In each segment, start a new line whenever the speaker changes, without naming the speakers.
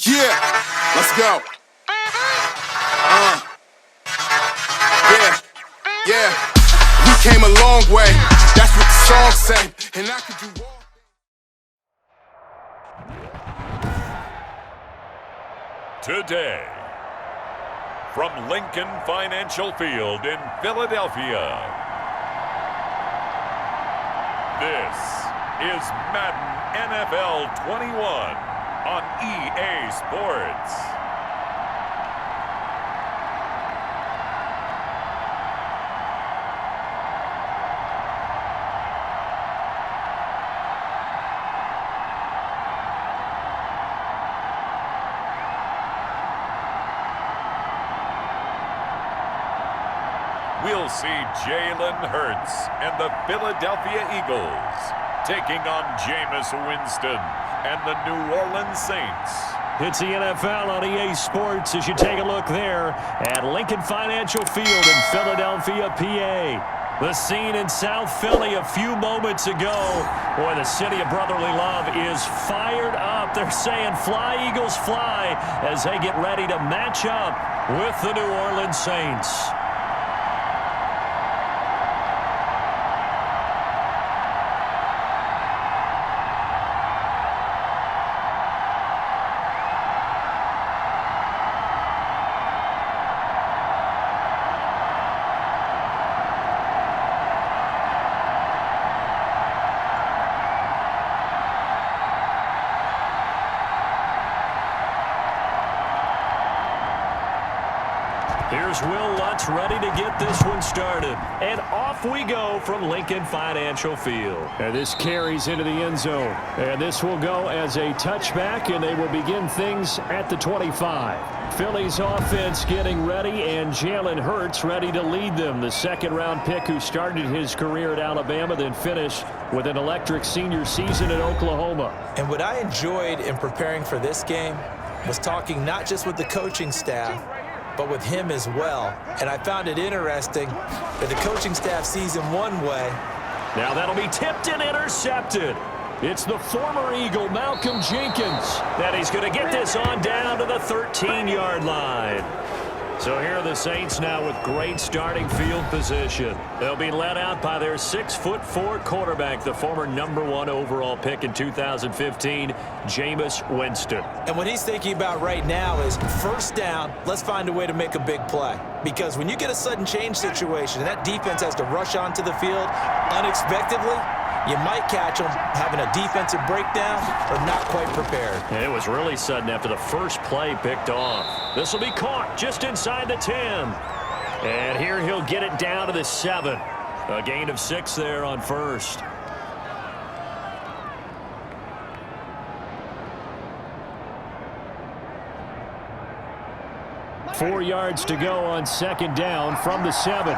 Yeah, let's go. Yeah. We came a long way. That's what the song say. And I could do all.
Today, from Lincoln Financial Field in Philadelphia, this is Madden NFL 21 on EA Sports. We'll see Jalen Hurts and the Philadelphia Eagles taking on Jameis Winston and the New Orleans Saints.
It's the NFL on EA Sports as you take a look there at Lincoln Financial Field in Philadelphia, PA. The scene in South Philly a few moments ago. Boy, the city of brotherly love is fired up. They're saying, "Fly, Eagles, fly," as they get ready to match up with the New Orleans Saints. Here's Will Lutz ready to get this one started. And off we go from Lincoln Financial Field. And this carries into the end zone. And this will go as a touchback, and they will begin things at the 25. Philly's offense getting ready, and Jalen Hurts ready to lead them. The second-round pick who started his career at Alabama, then finished with an electric senior season at Oklahoma.
And what I enjoyed in preparing for this game was talking not just with the coaching staff, but with him as well. And I found it interesting that the coaching staff sees him one way.
Now that'll be tipped and intercepted. It's the former Eagle, Malcolm Jenkins, that he's going to get this on down to the 13-yard line. So here are the Saints now with great starting field position. They'll be led out by their 6'4" quarterback, the former #1 overall pick in 2015, Jameis Winston.
And what he's thinking about right now is first down, let's find a way to make a big play. Because when you get a sudden change situation and that defense has to rush onto the field unexpectedly, you might catch them having a defensive breakdown or not quite prepared.
And it was really sudden after the first play picked off. This will be caught just inside the 10. And here he'll get it down to the 7. A gain of 6 there on first. Four yards to go on second down from the 7.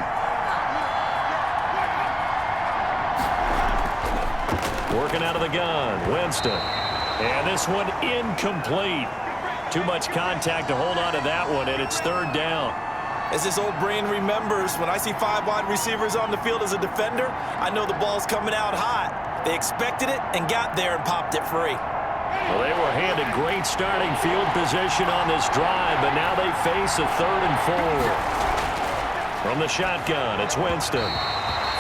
Working out of the gun, Winston. And this one incomplete. Too much contact to hold on to that one, and it's third down.
As this old brain remembers, when I see 5 wide receivers on the field as a defender, I know the ball's coming out hot. They expected it and got there and popped it free.
Well, they were handed great starting field position on this drive, but now they face a 3rd and 4. From the shotgun, it's Winston.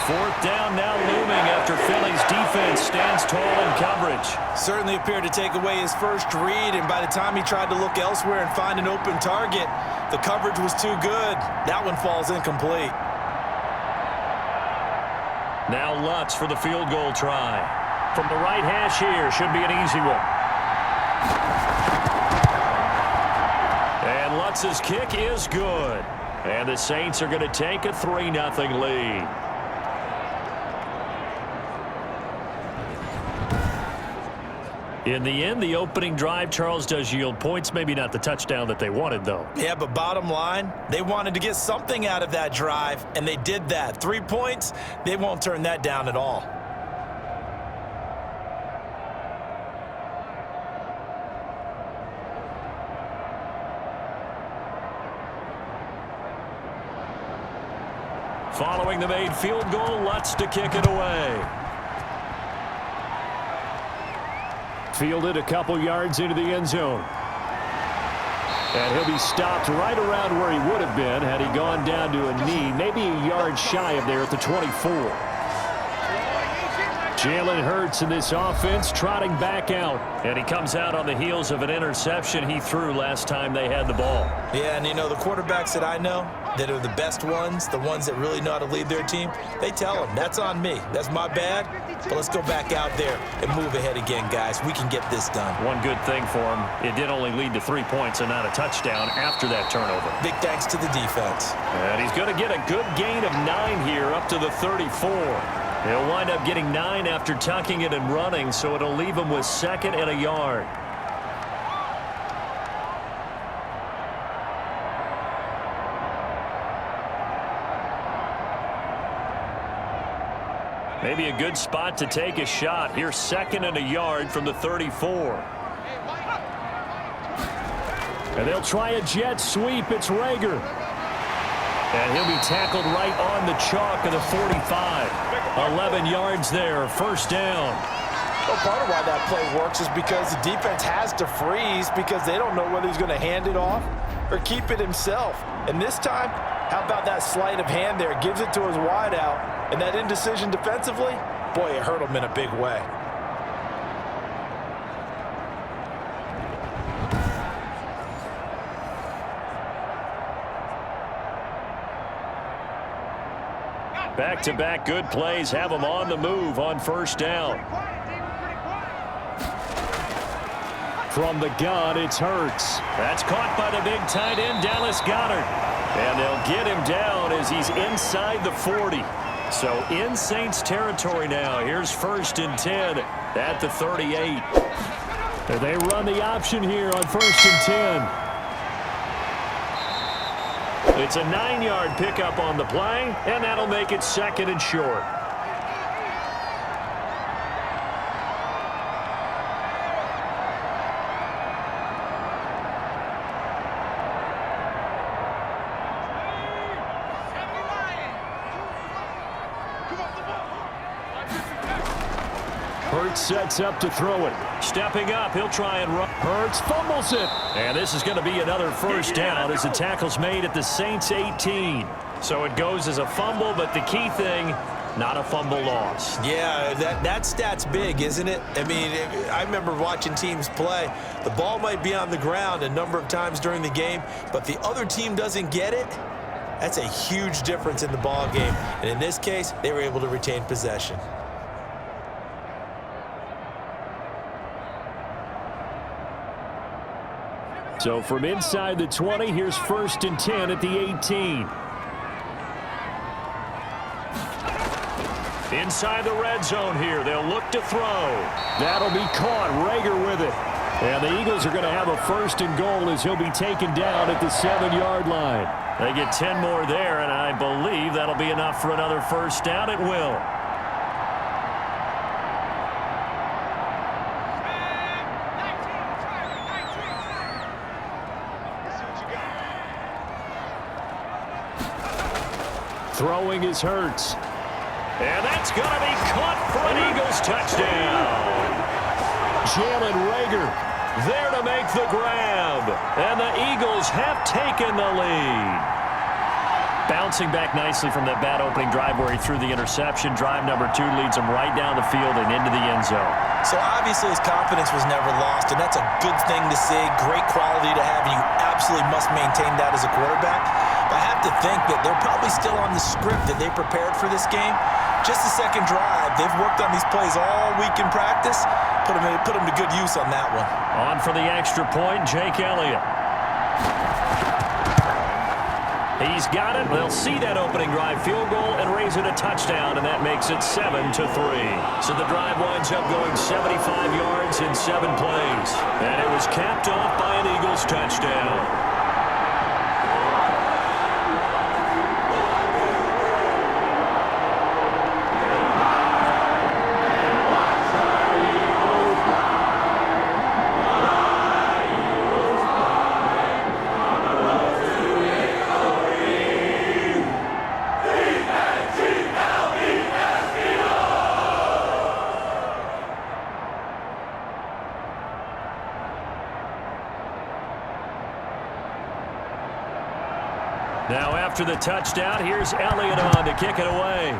Fourth down now looming after Philly's defense stands tall in coverage.
Certainly appeared to take away his first read, and by the time he tried to look elsewhere and find an open target, the coverage was too good. That one falls incomplete.
Now Lutz for the field goal try. From the right hash here, should be an easy one. And Lutz's kick is good. And the Saints are going to take a 3-0 lead. In the end, the opening drive, Charles, does yield points. Maybe not the touchdown that they wanted, though.
Yeah, but bottom line, they wanted to get something out of that drive, and they did that. 3 points, they won't turn that down at all.
Following the made field goal, Lutz to kick it away. Fielded a couple yards into the end zone. And he'll be stopped right around where he would have been had he gone down to a knee, maybe a yard shy of there at the 24. Jalen Hurts in this offense trotting back out. And he comes out on the heels of an interception he threw last time they had the ball.
Yeah, and you know, the quarterbacks that I know that are the best ones, the ones that really know how to lead their team, they tell them, that's on me. That's my bad. But let's go back out there and move ahead again, guys. We can get this done.
One good thing for him, it did only lead to 3 points and not a touchdown after that turnover.
Big thanks to the defense.
And he's going to get a good gain of 9 here up to the 34. He'll wind up getting 9 after tucking it and running, so it'll leave him with 2nd and a yard. Maybe a good spot to take a shot. Here's 2nd and a yard from the 34. And they'll try a jet sweep. It's Rager. And he'll be tackled right on the chalk of the 45. 11 yards there, 1st down.
Well, part of why that play works is because the defense has to freeze because they don't know whether he's going to hand it off or keep it himself. And this time, how about that sleight of hand there? Gives it to his wideout. And that indecision defensively, boy, it hurt him in a big way.
Back-to-back good plays have him on the move on 1st down. From the gun, it's Hurts. That's caught by the big tight end, Dallas Goedert. And they'll get him down as he's inside the 40. So in Saints territory now. Here's 1st and 10 at the 38. They run the option here on 1st and 10. It's a 9-yard pickup on the play, and that'll make it 2nd and short. Hurts sets up to throw it. Stepping up, he'll try and run. Hurts fumbles it. And this is going to be another 1st down as the tackle's made at the Saints 18. So it goes as a fumble, but the key thing, not a fumble loss.
Yeah, that stat's big, isn't it? I mean, I remember watching teams play. The ball might be on the ground a number of times during the game, but the other team doesn't get it. That's a huge difference in the ball game. And in this case, they were able to retain possession.
So from inside the 20, here's 1st and 10 at the 18. Inside the red zone here, they'll look to throw. That'll be caught. Rager with it. And the Eagles are going to have a 1st and goal as he'll be taken down at the 7-yard line. They get 10 more there, and I believe that'll be enough for another 1st down. It will. Throwing is Hurts. And that's going to be caught for an Eagles touchdown. Jalen Rager there to make the grab. And the Eagles have taken the lead. Bouncing back nicely from that bad opening drive where he threw the interception. Drive number 2 leads him right down the field and into the end zone.
So obviously his confidence was never lost, and that's a good thing to see. Great quality to have, and you absolutely must maintain that as a quarterback. But I have to think that they're probably still on the script that they prepared for this game. Just the second drive. They've worked on these plays all week in practice. Put them to good use on that one.
On for the extra point, Jake Elliott. He's got it. They'll see that opening drive field goal and raise it a touchdown, and that makes it 7-3. So the drive winds up going 75 yards in 7 plays. And it was capped off by an Eagles touchdown. Now after the touchdown, here's Elliott on to kick it away.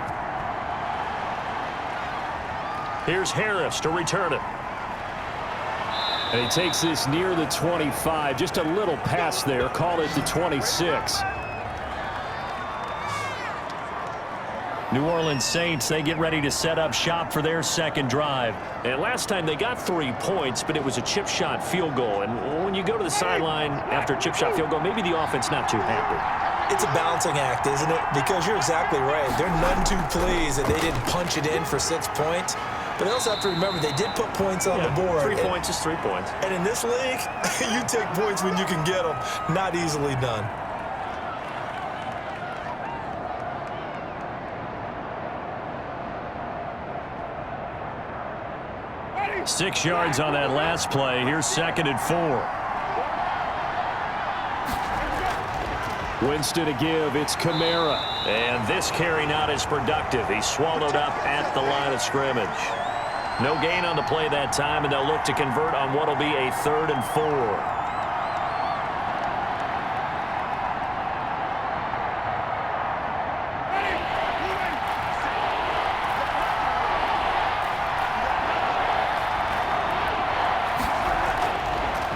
Here's Harris to return it. And he takes this near the 25. Just a little pass there. Call it the 26. New Orleans Saints, they get ready to set up shop for their second drive. And last time they got 3 points, but it was a chip shot field goal. And when you go to the sideline after a chip shot field goal, maybe the offense not too happy.
It's a balancing act, isn't it? Because you're exactly right. They're none too pleased that they didn't punch it in for 6 points. But they also have to remember they did put points on the board.
3 points is 3 points.
And in this league, you take points when you can get them. Not easily done.
6 yards on that last play. Here's 2nd and 4. Winston to give. It's Kamara. And this carry not as productive. He's swallowed up at the line of scrimmage. No gain on the play that time, and they'll look to convert on what will be a 3rd and 4.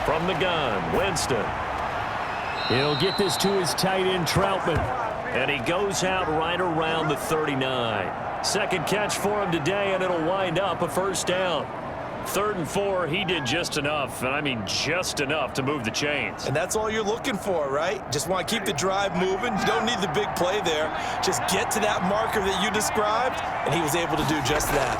From the gun, Winston. He'll get this to his tight end, Troutman. And he goes out right around the 39. Second catch for him today, and it'll wind up a 1st down. 3rd and 4, he did just enough, and I mean just enough to move the chains.
And that's all you're looking for, right? Just want to keep the drive moving. You don't need the big play there. Just get to that marker that you described, and he was able to do just that.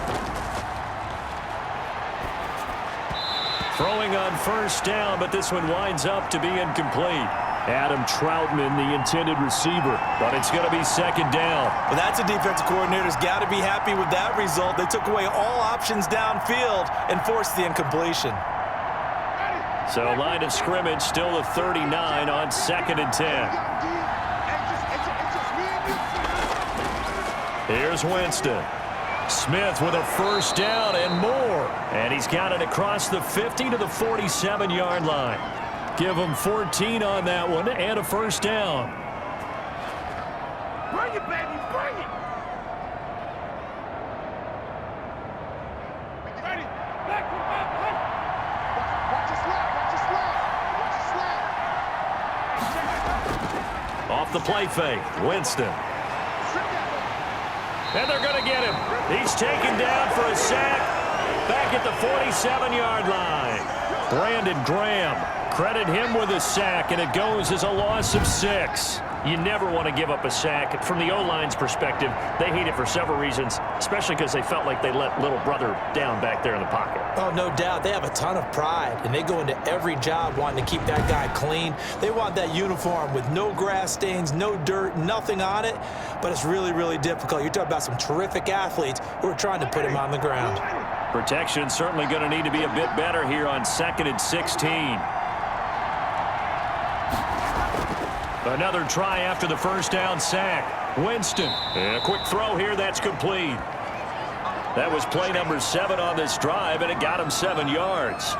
Throwing on 1st down, but this one winds up to be incomplete. Adam Troutman, the intended receiver, but it's going to be 2nd down.
Well, that's a defensive coordinator's got to be happy with that result. They took away all options downfield and forced the incompletion.
So line of scrimmage still the 39 on 2nd and 10. Here's Winston. Smith with a 1st down and more. And he's got it across the 50 to the 47-yard line. Give him 14 on that one and a 1st down.
Bring it, baby, bring it. Ready, back, back. Watch your slap, watch your slap, watch your slap.
Off the play fake, Winston. And they're going to get him. He's taken down for a sack back at the 47-yard line. Brandon Graham. Credit him with a sack, and it goes as a loss of 6. You never want to give up a sack. From the O-line's perspective, they hate it for several reasons, especially because they felt like they let little brother down back there in the pocket.
Oh, no doubt. They have a ton of pride, and they go into every job wanting to keep that guy clean. They want that uniform with no grass stains, no dirt, nothing on it, but it's really, really difficult. You're talking about some terrific athletes who are trying to put him on the ground.
Protection certainly going to need to be a bit better here on 2nd and 16. Another try after the 1st down sack. Winston. And a quick throw here. That's complete. That was play number 7 on this drive, and it got him 7 yards.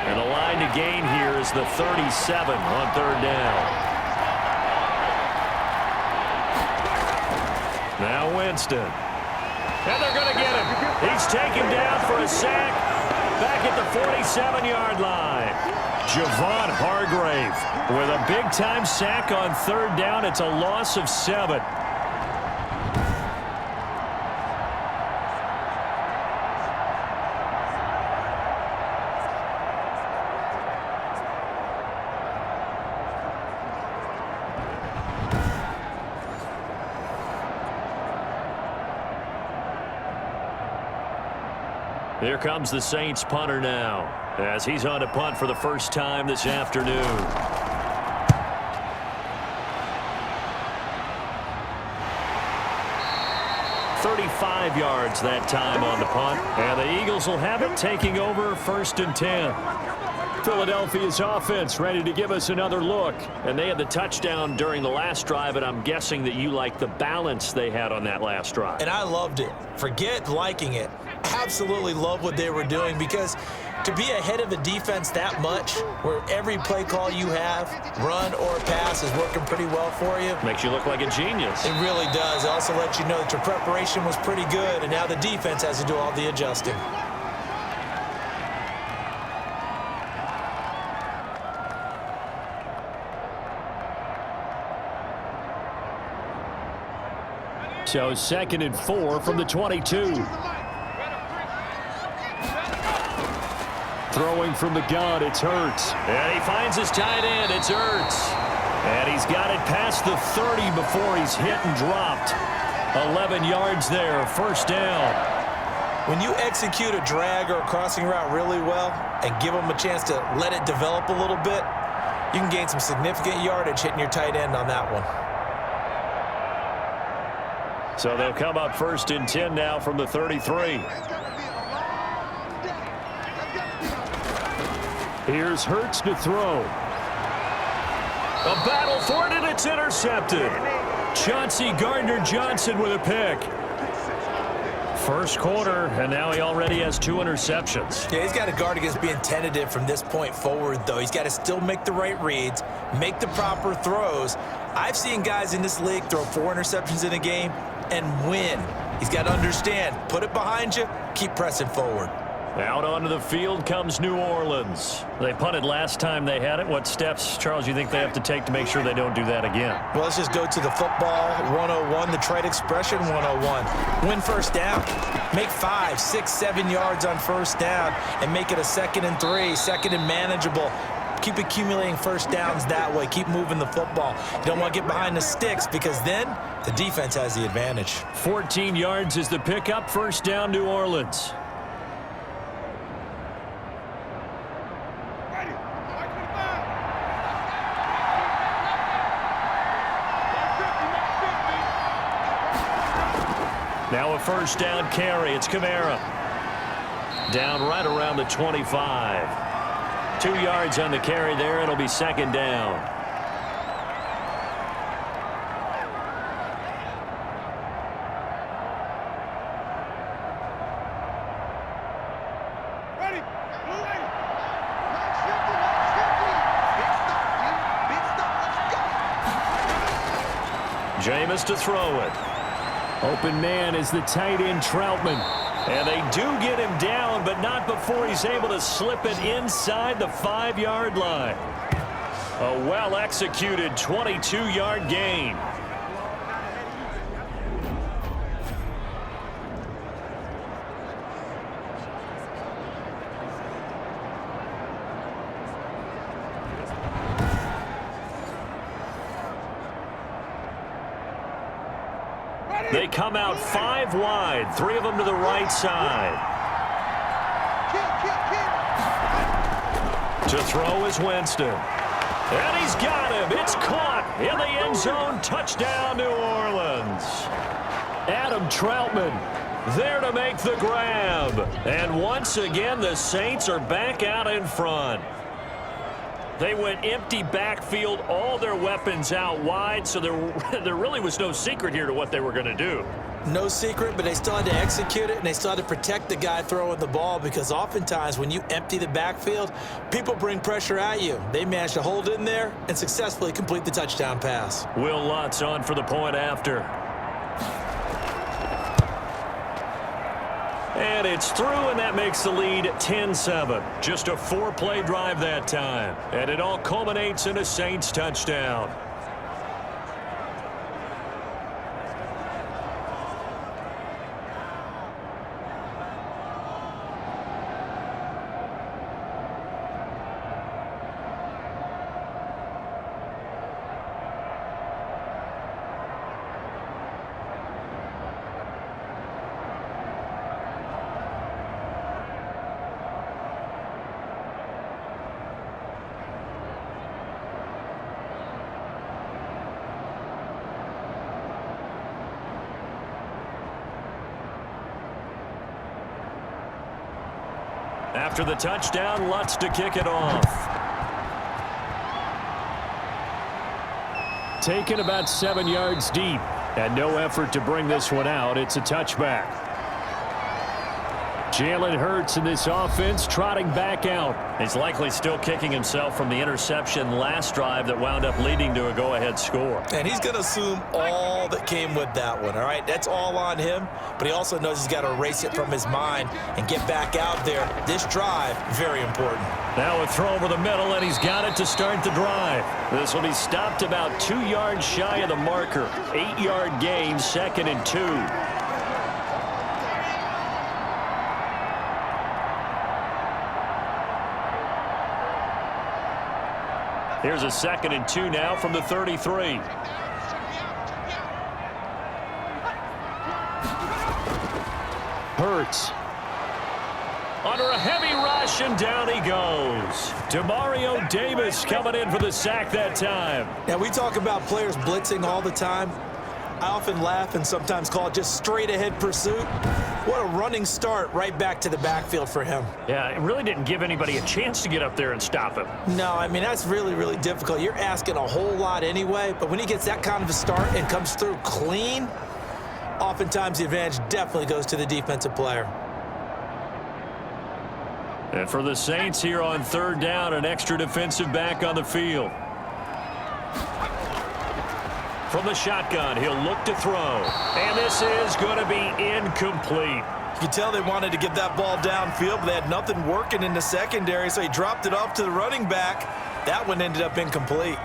And the line to gain here is the 37 on 3rd down. Now Winston. And they're going to get him. He's taken down for a sack back at the 47-yard line. Javon Hargrave with a big-time sack on 3rd down. It's a loss of 7. Here comes the Saints punter now, as he's on to punt for the first time this afternoon. 35 yards that time on the punt, and the Eagles will have it, taking over 1st and 10. Philadelphia's offense ready to give us another look, and they had the touchdown during the last drive, and I'm guessing that you like the balance they had on that last drive.
And I loved it. Forget liking it. absolutely love what they were doing, because to be ahead of a defense that much, where every play call you have, run or pass, is working pretty well for you.
Makes you look like a genius.
It really does. It also lets you know that your preparation was pretty good, and now the defense has to do all the adjusting.
So 2nd and 4 from the 22. Throwing from the gun, it's Hurts. And he finds his tight end, it's Hurts. And he's got it past the 30 before he's hit and dropped. 11 yards there, 1st down.
When you execute a drag or a crossing route really well and give them a chance to let it develop a little bit, you can gain some significant yardage hitting your tight end on that one.
So they'll come up 1st and 10 now from the 33. Here's Hurts to throw. A battle for it, and it's intercepted. Chauncey Gardner-Johnson with a pick. 1st quarter, and now he already has 2 interceptions.
Yeah, he's got to guard against being tentative from this point forward, though. He's got to still make the right reads, make the proper throws. I've seen guys in this league throw 4 interceptions in a game and win. He's got to understand, put it behind you, keep pressing forward.
Out onto the field comes New Orleans. They punted last time they had it. What steps, Charles, you think they have to take to make sure they don't do that again?
Well, let's just go to the football 101, the trade expression 101. Win 1st down. Make 5, 6, 7 yards on 1st down and make it a 2nd and 3, 2nd and manageable. Keep accumulating 1st downs that way. Keep moving the football. You don't want to get behind the sticks, because then the defense has the advantage.
14 yards is the pickup. 1st down, New Orleans. Now a 1st down carry. It's Kamara. Down right around the 25. 2 yards on the carry there. It'll be 2nd down.
Ready.
Jameis to throw it. Open man is the tight end, Troutman. And they do get him down, but not before he's able to slip it inside the 5-yard line. A well-executed 22-yard gain. They come out 5 wide, 3 of them to the right side. To throw is Winston. And he's got him. It's caught in the end zone. Touchdown, New Orleans. Adam Troutman there to make the grab. And once again, the Saints are back out in front. They went empty backfield, all their weapons out wide, so there really was no secret here to what they were going to do.
No secret, but they still had to execute it, and they still had to protect the guy throwing the ball, because oftentimes when you empty the backfield, people bring pressure at you. They managed to hold in there and successfully complete the touchdown pass.
Will Lutz on for the point after. And it's through, and that makes the lead 10-7. Just a 4-play drive that time. And it all culminates in a Saints touchdown. After the touchdown, Lutz to kick it off. Taken about 7 yards deep, and no effort to bring this one out. It's a touchback. Jalen Hurts in this offense trotting back out.
He's likely still kicking himself from the interception last drive that wound up leading to a go-ahead score.
And he's going to assume all that came with that one, all right? That's all on him, but he also knows he's got to erase it from his mind and get back out there. This drive, very important.
Now a throw over the middle, and he's got it to start the drive. This will be stopped about 2 yards shy of the marker. 8-yard gain, 2nd and 2. Here's a 2nd and 2 now from the 33. Hurts. Under a heavy rush, and down he goes. Demario Davis coming in for the sack that time.
Now, we talk about players blitzing all the time. I often laugh and sometimes call it just straight-ahead pursuit. What a running start right back to the backfield for him.
Yeah, it really didn't give anybody a chance to get up there and stop him.
No, I mean, that's really, really difficult. You're asking a whole lot anyway, but when he gets that kind of a start and comes through clean, oftentimes the advantage definitely goes to the defensive player.
And for the Saints here on 3rd down, an extra defensive back on the field. From the shotgun, he'll look to throw. And this is going to be incomplete.
You can tell they wanted to get that ball downfield, but they had nothing working in the secondary, so he dropped it off to the running back. That one ended up incomplete.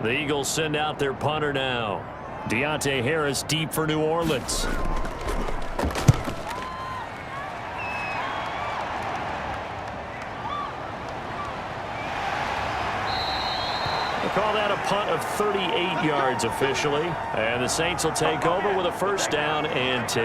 The Eagles send out their punter now. Deontay Harris deep for New Orleans. Call that a punt of 38 yards officially. And the Saints will take over with a 1st down and 10.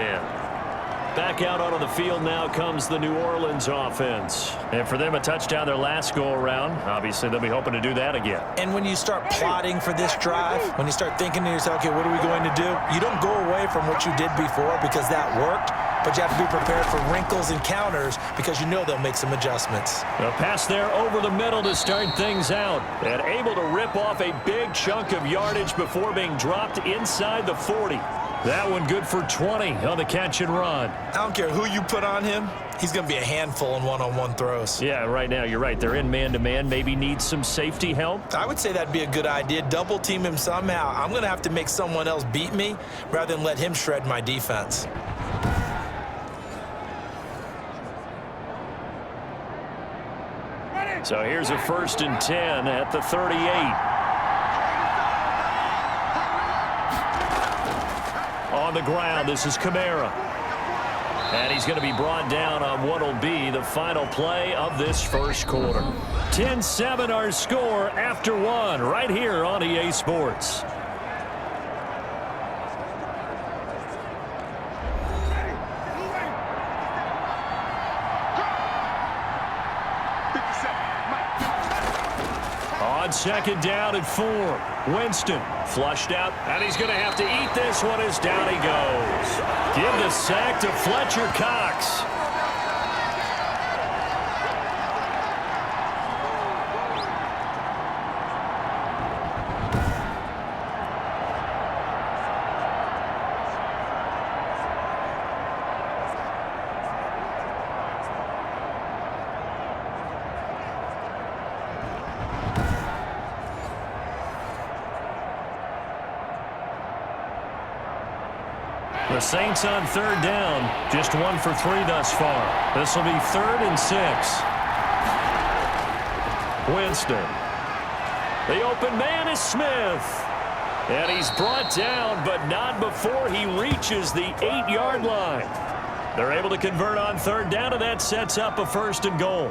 Back out onto the field now comes the New Orleans offense. And for them, a touchdown their last go-around. Obviously, they'll be hoping to do that again.
And when you start plotting for this drive, when you start thinking to yourself, okay, what are we going to do? You don't go away from what you did before because that worked. But you have to be prepared for wrinkles and counters because you know they'll make some adjustments.
A pass there over the middle to start things out. And able to rip off a big chunk of yardage before being dropped inside the 40. That one good for 20 on the catch and run.
I don't care who you put on him. He's going to be a handful in one-on-one throws.
Yeah, right now you're right. They're in man-to-man. Maybe need some safety help.
I would say that'd be a good idea. Double team him somehow. I'm going to have to make someone else beat me rather than let him shred my defense.
So here's a 1st and 10 at the 38. On the ground, this is Kamara. And he's going to be brought down on what will be the final play of this 1st quarter. 10-7 our score after 1 right here on EA Sports. On 2nd down and 4. Winston flushed out, and he's going to have to eat this one as down he goes. Give the sack to Fletcher Cox. The Saints on 3rd down, just 1 for 3 thus far. This will be 3rd and 6. Winston. The open man is Smith. And he's brought down, but not before he reaches the 8-yard line. They're able to convert on 3rd down, and that sets up a 1st and goal.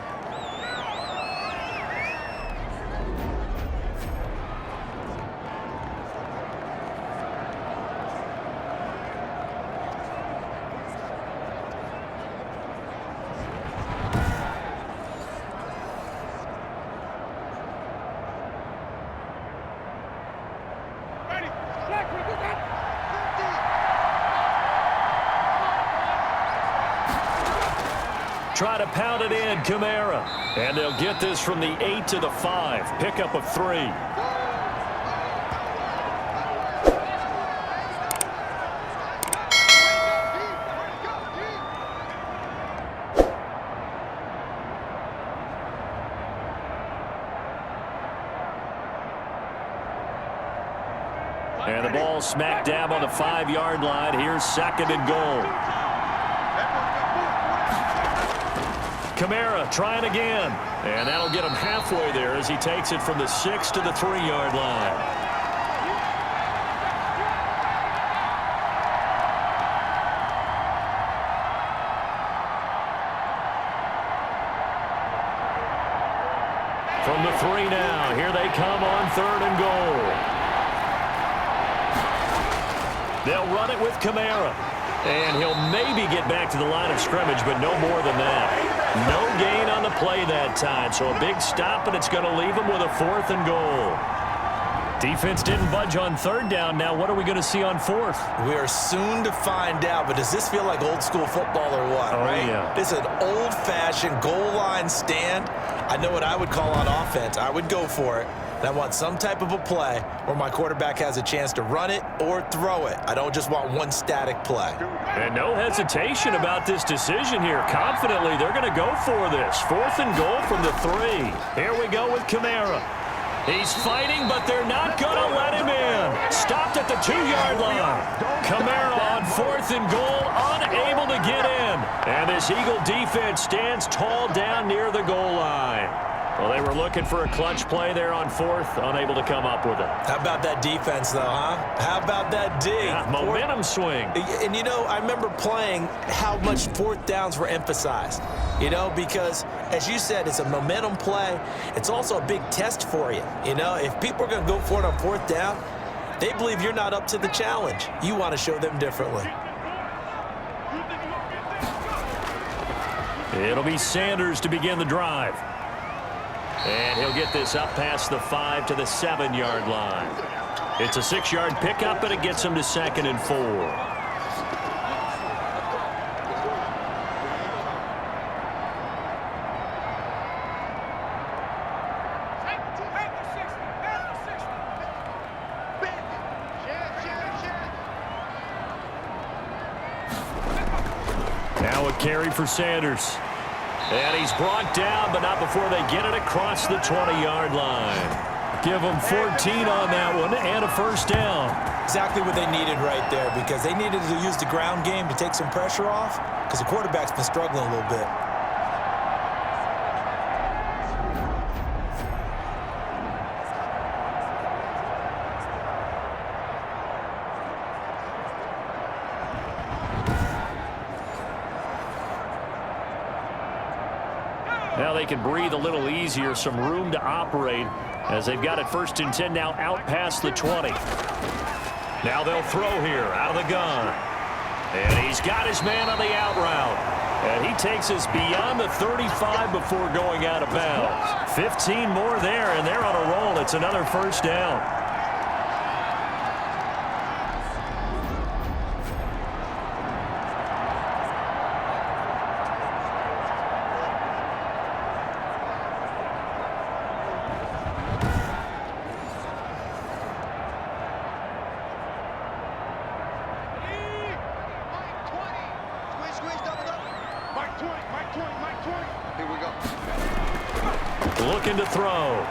Try to pound it in, Kamara. And they'll get this from the 8 to the 5. Pickup of 3. And the ball smack dab on the 5-yard line. Here's 2nd and goal. Kamara trying again. And that'll get him halfway there as he takes it from the 6 to the 3-yard line. From the 3 now, here they come on 3rd and goal. They'll run it with Kamara. And he'll maybe get back to the line of scrimmage, but no more than that. No gain on the play that time, so a big stop, and it's going to leave him with a 4th and goal. Defense didn't budge on 3rd down. Now what are we going to see on 4th?
We are soon to find out, but does this feel like old school football or what, right?
Yeah.
This is an old-fashioned goal line stand. I know what I would call on offense. I would go for it. And I want some type of a play where my quarterback has a chance to run it or throw it. I don't just want one static play.
And no hesitation about this decision here. Confidently, they're going to go for this. 4th and goal from the 3. Here we go with Kamara. He's fighting, but they're not going to let him in. Stopped at the 2-yard line. Kamara on 4th and goal, unable to get in. And this Eagle defense stands tall down near the goal line. Well, they were looking for a clutch play there on 4th, unable to come up with it.
How about that defense, though, huh? How about that D?
Yeah, momentum swing.
And, you know, I remember playing how much 4th downs were emphasized, you know, because, as you said, it's a momentum play. It's also a big test for you. You know, if people are going to go for it on 4th down, they believe you're not up to the challenge. You want to show them differently.
It'll be Sanders to begin the drive. And he'll get this up past the 5 to the 7-yard line. It's a 6-yard pickup, and it gets him to 2nd and 4. Now a carry for Sanders. And he's brought down, but not before they get it across the 20-yard line. Give them 14 on that one and a 1st down.
Exactly what they needed right there, because they needed to use the ground game to take some pressure off, because the quarterback's been struggling a little bit.
Now they can breathe a little easier, some room to operate as they've got it 1st and 10 now out past the 20. Now they'll throw here out of the gun. And he's got his man on the out route. And he takes us beyond the 35 before going out of bounds. 15 more there, and they're on a roll. It's another 1st down. Looking to throw.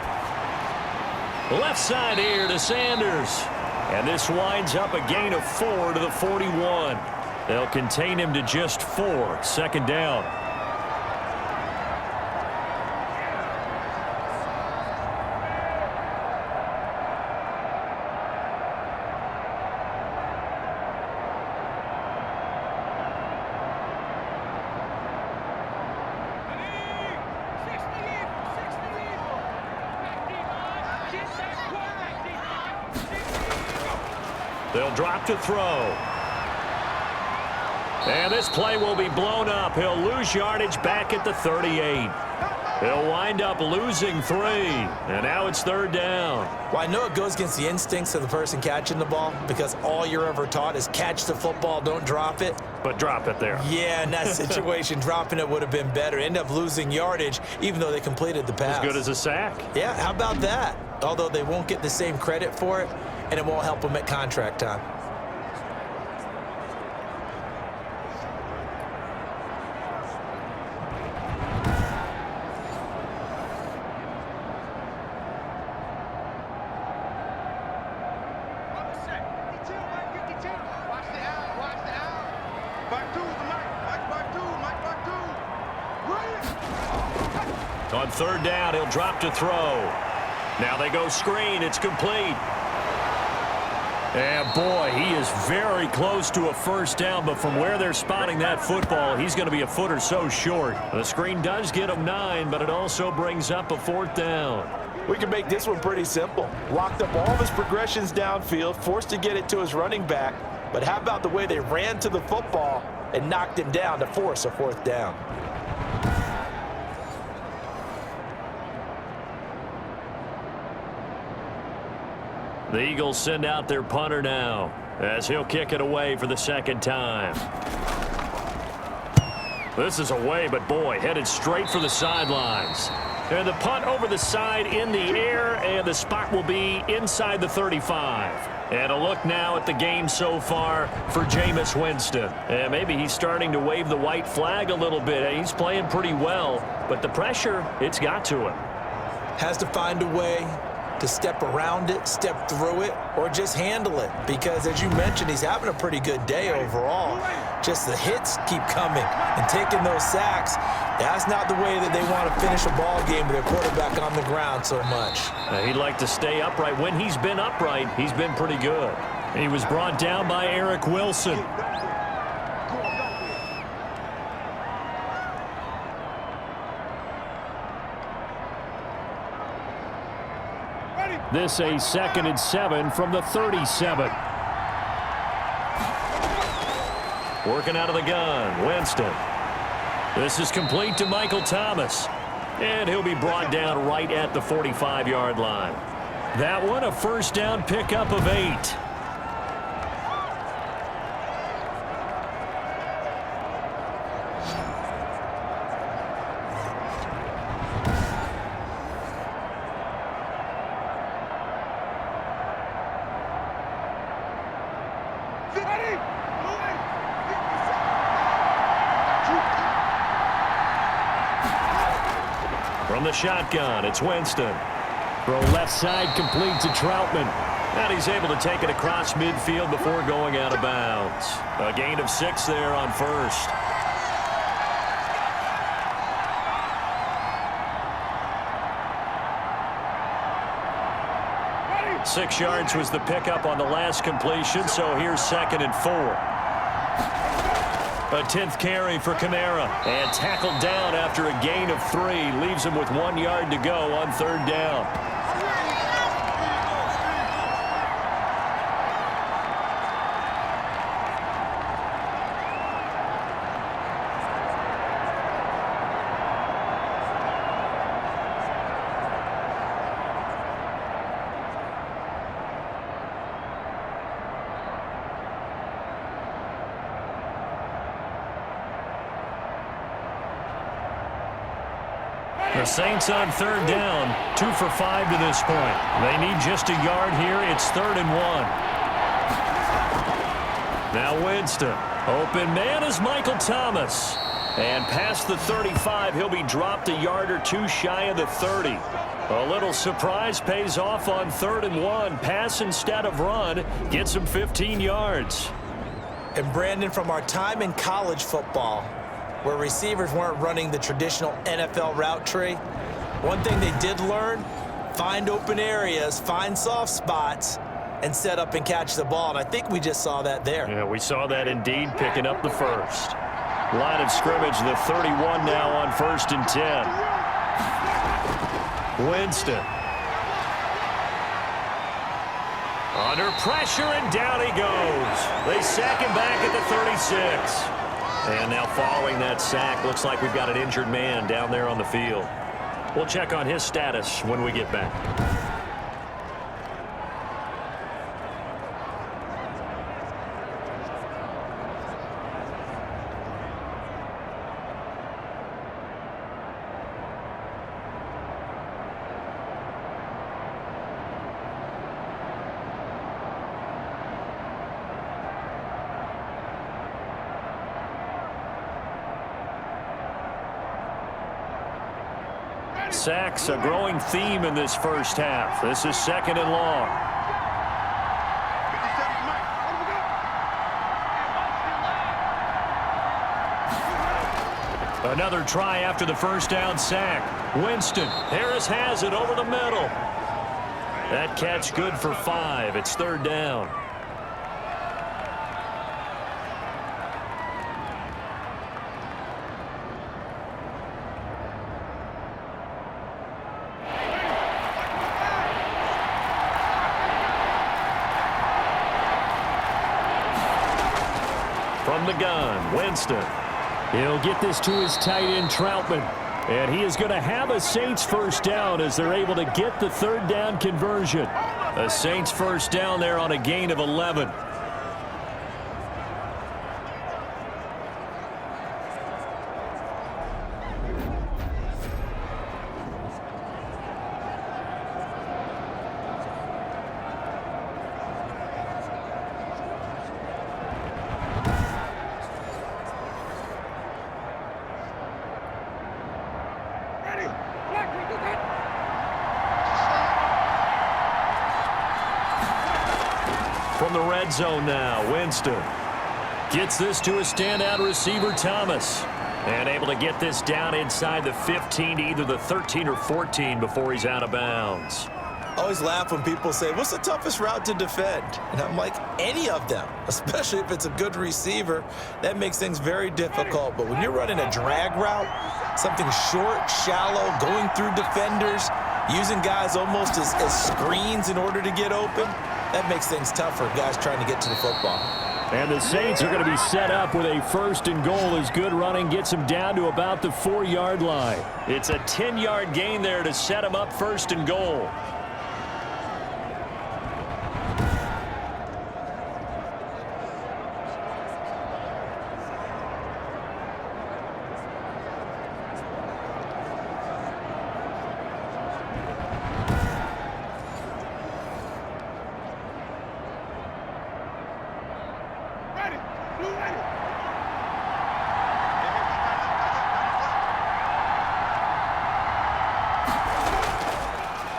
Left side here to Sanders. And this winds up a gain of 4 to the 41. They'll contain him to just 4. 2nd down. They'll drop to throw. And this play will be blown up. He'll lose yardage back at the 38. He'll wind up losing 3. And now it's 3rd down.
Well, I know it goes against the instincts of the person catching the ball, because all you're ever taught is catch the football, don't drop it.
But drop it there.
Yeah, in that situation, dropping it would have been better. End up losing yardage, even though they completed the pass.
As good as a sack.
Yeah, how about that? Although they won't get the same credit for it, and it won't help them at contract time.
On third down, he'll drop to throw. Now they go screen. It's complete. And boy, he is very close to a first down, but from where they're spotting that football, he's going to be a foot or so short. The screen does get him 9, but it also brings up a 4th down.
We can make this one pretty simple. Locked up all of his progressions downfield, forced to get it to his running back. But how about the way they ran to the football and knocked him down to force a 4th down?
The Eagles send out their punter now as he'll kick it away for the 2nd time. This is away, but boy, headed straight for the sidelines. And the punt over the side in the air, and the spot will be inside the 35. And a look now at the game so far for Jameis Winston. And maybe he's starting to wave the white flag a little bit. He's playing pretty well, but the pressure, it's got to him.
Has to find a way to step around it, step through it, or just handle it. Because as you mentioned, he's having a pretty good day overall. Just the hits keep coming and taking those sacks. That's not the way that they want to finish a ball game with their quarterback on the ground so much.
He'd like to stay upright. When he's been upright, he's been pretty good. He was brought down by Eric Wilson. This a 2nd and 7 from the 37. Working out of the gun, Winston. This is complete to Michael Thomas. And he'll be brought down right at the 45-yard line. That one a first down pickup of 8. From the shotgun, it's Winston. Throw left side complete to Troutman. And he's able to take it across midfield before going out of bounds. A gain of 6 there on first. Six yards was the pickup on the last completion, so here's 2nd and 4. A 10th carry for Kamara, and tackled down after a gain of 3. Leaves him with 1 yard to go on 3rd down. The Saints on 3rd down, 2 for 5 to this point. They need just a yard here. It's 3rd and 1. Now Winston. Open man is Michael Thomas. And past the 35, he'll be dropped a yard or 2 shy of the 30. A little surprise pays off on 3rd and 1. Pass instead of run. Gets him 15 yards.
And Brandon, from our time in college football, where receivers weren't running the traditional NFL route tree, one thing they did learn, find open areas, find soft spots, and set up and catch the ball. And I think we just saw that there.
Yeah, we saw that indeed, picking up the first. Line of scrimmage, the 31 now on 1st and 10. Winston. Under pressure, and down he goes. They sack him back at the 36. And now following that sack, looks like we've got an injured man down there on the field. We'll check on his status when we get back. Sacks, a growing theme in this first half. This is 2nd and long. Another try after the first down sack. Winston. Harris has it over the middle. That catch good for 5. It's third down. From the gun, Winston. He'll get this to his tight end, Troutman. And he is going to have a Saints first down as they're able to get the third down conversion. A Saints first down there on a gain of 11. From the red zone now, Winston gets this to a standout receiver, Thomas. And able to get this down inside the 15 to either the 13 or 14 before he's out of bounds.
I always laugh when people say, what's the toughest route to defend? And I'm like, any of them, especially if it's a good receiver. That makes things very difficult. But when you're running a drag route, something short, shallow, going through defenders, using guys almost as screens in order to get open, that makes things tough for guys trying to get to the football.
And the Saints are going to be set up with a first and goal as good running gets them down to about the 4-yard line.
It's a 10-yard gain there to set them up first and goal.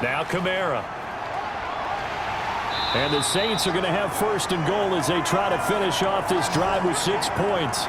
Now Kamara. And the Saints are going to have first and goal as they try to finish off this drive with 6 points.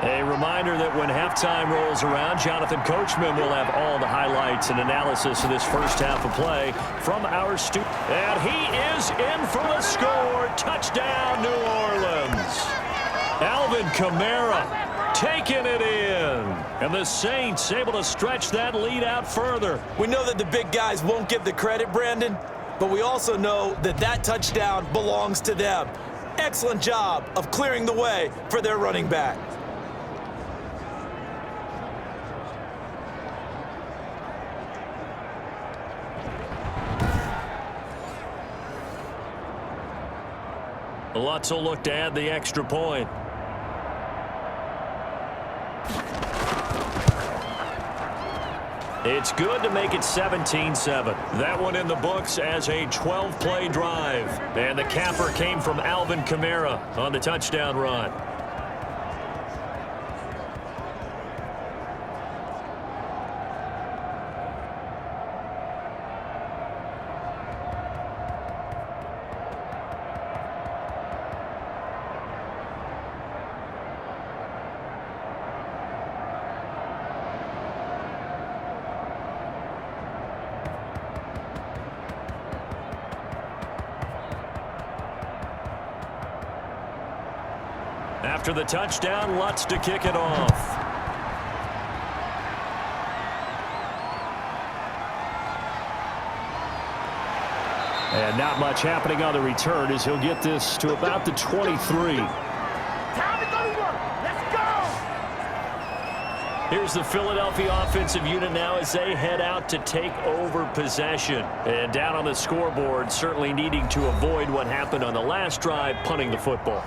A reminder that when halftime rolls around, Jonathan Coachman will have all the highlights and analysis of this first half of play from our studio. And he is in for the score. Touchdown, New Orleans. Alvin Kamara taking it in. And the Saints able to stretch that lead out further.
We know that the big guys won't get the credit, Brandon, but we also know that that touchdown belongs to them. Excellent job of clearing the way for their running back.
Lutz will look to add the extra point. It's good to make it 17-7. That one in the books as a 12-play drive. And the capper came from Alvin Kamara on the touchdown run. After the touchdown, Lutz to kick it off.
And not much happening on the return as he'll get this to about the 23.
Time to go to work. Let's go.
Here's the Philadelphia offensive unit now as they head out to take over possession. And down on the scoreboard, certainly needing to avoid what happened on the last drive, punting the football.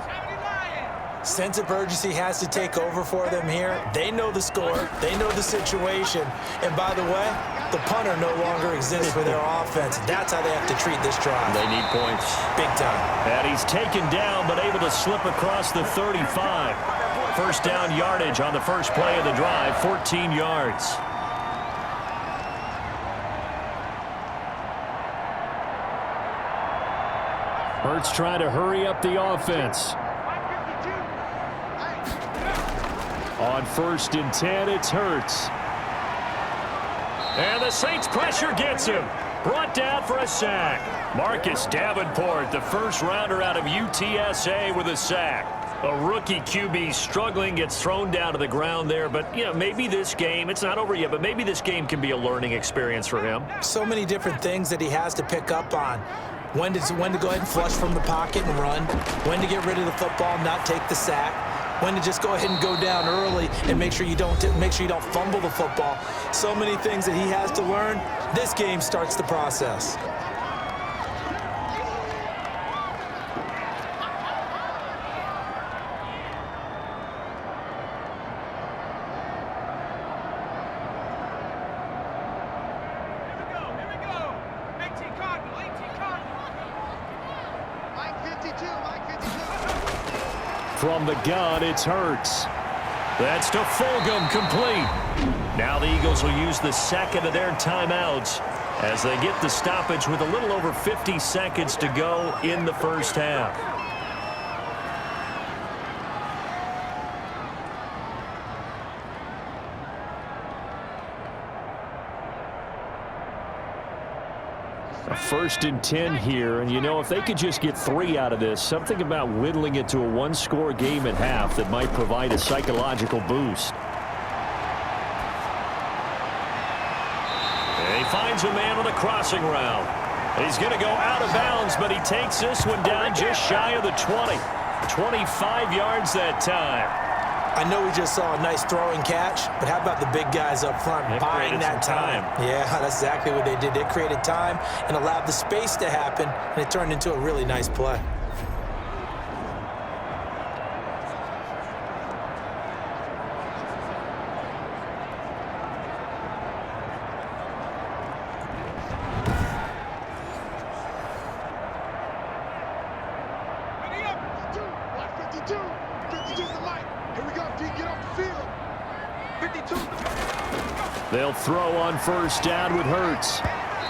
Sense of urgency has to take over for them here. They know the score. They know the situation. And by the way, The punter no longer exists for their offense. That's how they have to treat this drive.
They need points.
Big time.
And he's taken down, but able to slip across the 35. First down yardage on the first play of the drive, 14 yards. Hurts trying to hurry up the offense. On 1st and 10, it's Hurts. And the Saints pressure gets him. Brought down for a sack. Marcus Davenport, the first rounder out of UTSA with a sack. A rookie QB struggling, gets thrown down to the ground there. But, you know, maybe this game, it's not over yet, but maybe this game can be a learning experience for him.
So many different things that he has to pick up on. When to go ahead and flush from the pocket and run. When to get rid of the football, not take the sack. When to just go ahead and go down early and make sure you don't fumble the football. So many things that he has to learn. This game starts the process.
From the gun, it's Hurts. That's to Fulgham, complete. Now the Eagles will use the second of their timeouts as they get the stoppage with a little over 50 seconds to go in the first half. A 1st and 10 here, and you know, if they could just get 3 out of this, something about whittling it to a one-score game at half that might provide a psychological boost. And he finds a man on a crossing route. He's going to go out of bounds, but he takes this one down just shy of the 20. 25 yards that time.
I know we just saw a nice throwing catch, but how about the big guys up front buying that time? Yeah, that's exactly what they did. They created time and allowed the space to happen, and it turned into a really nice play.
They'll throw on 1st down with Hurts.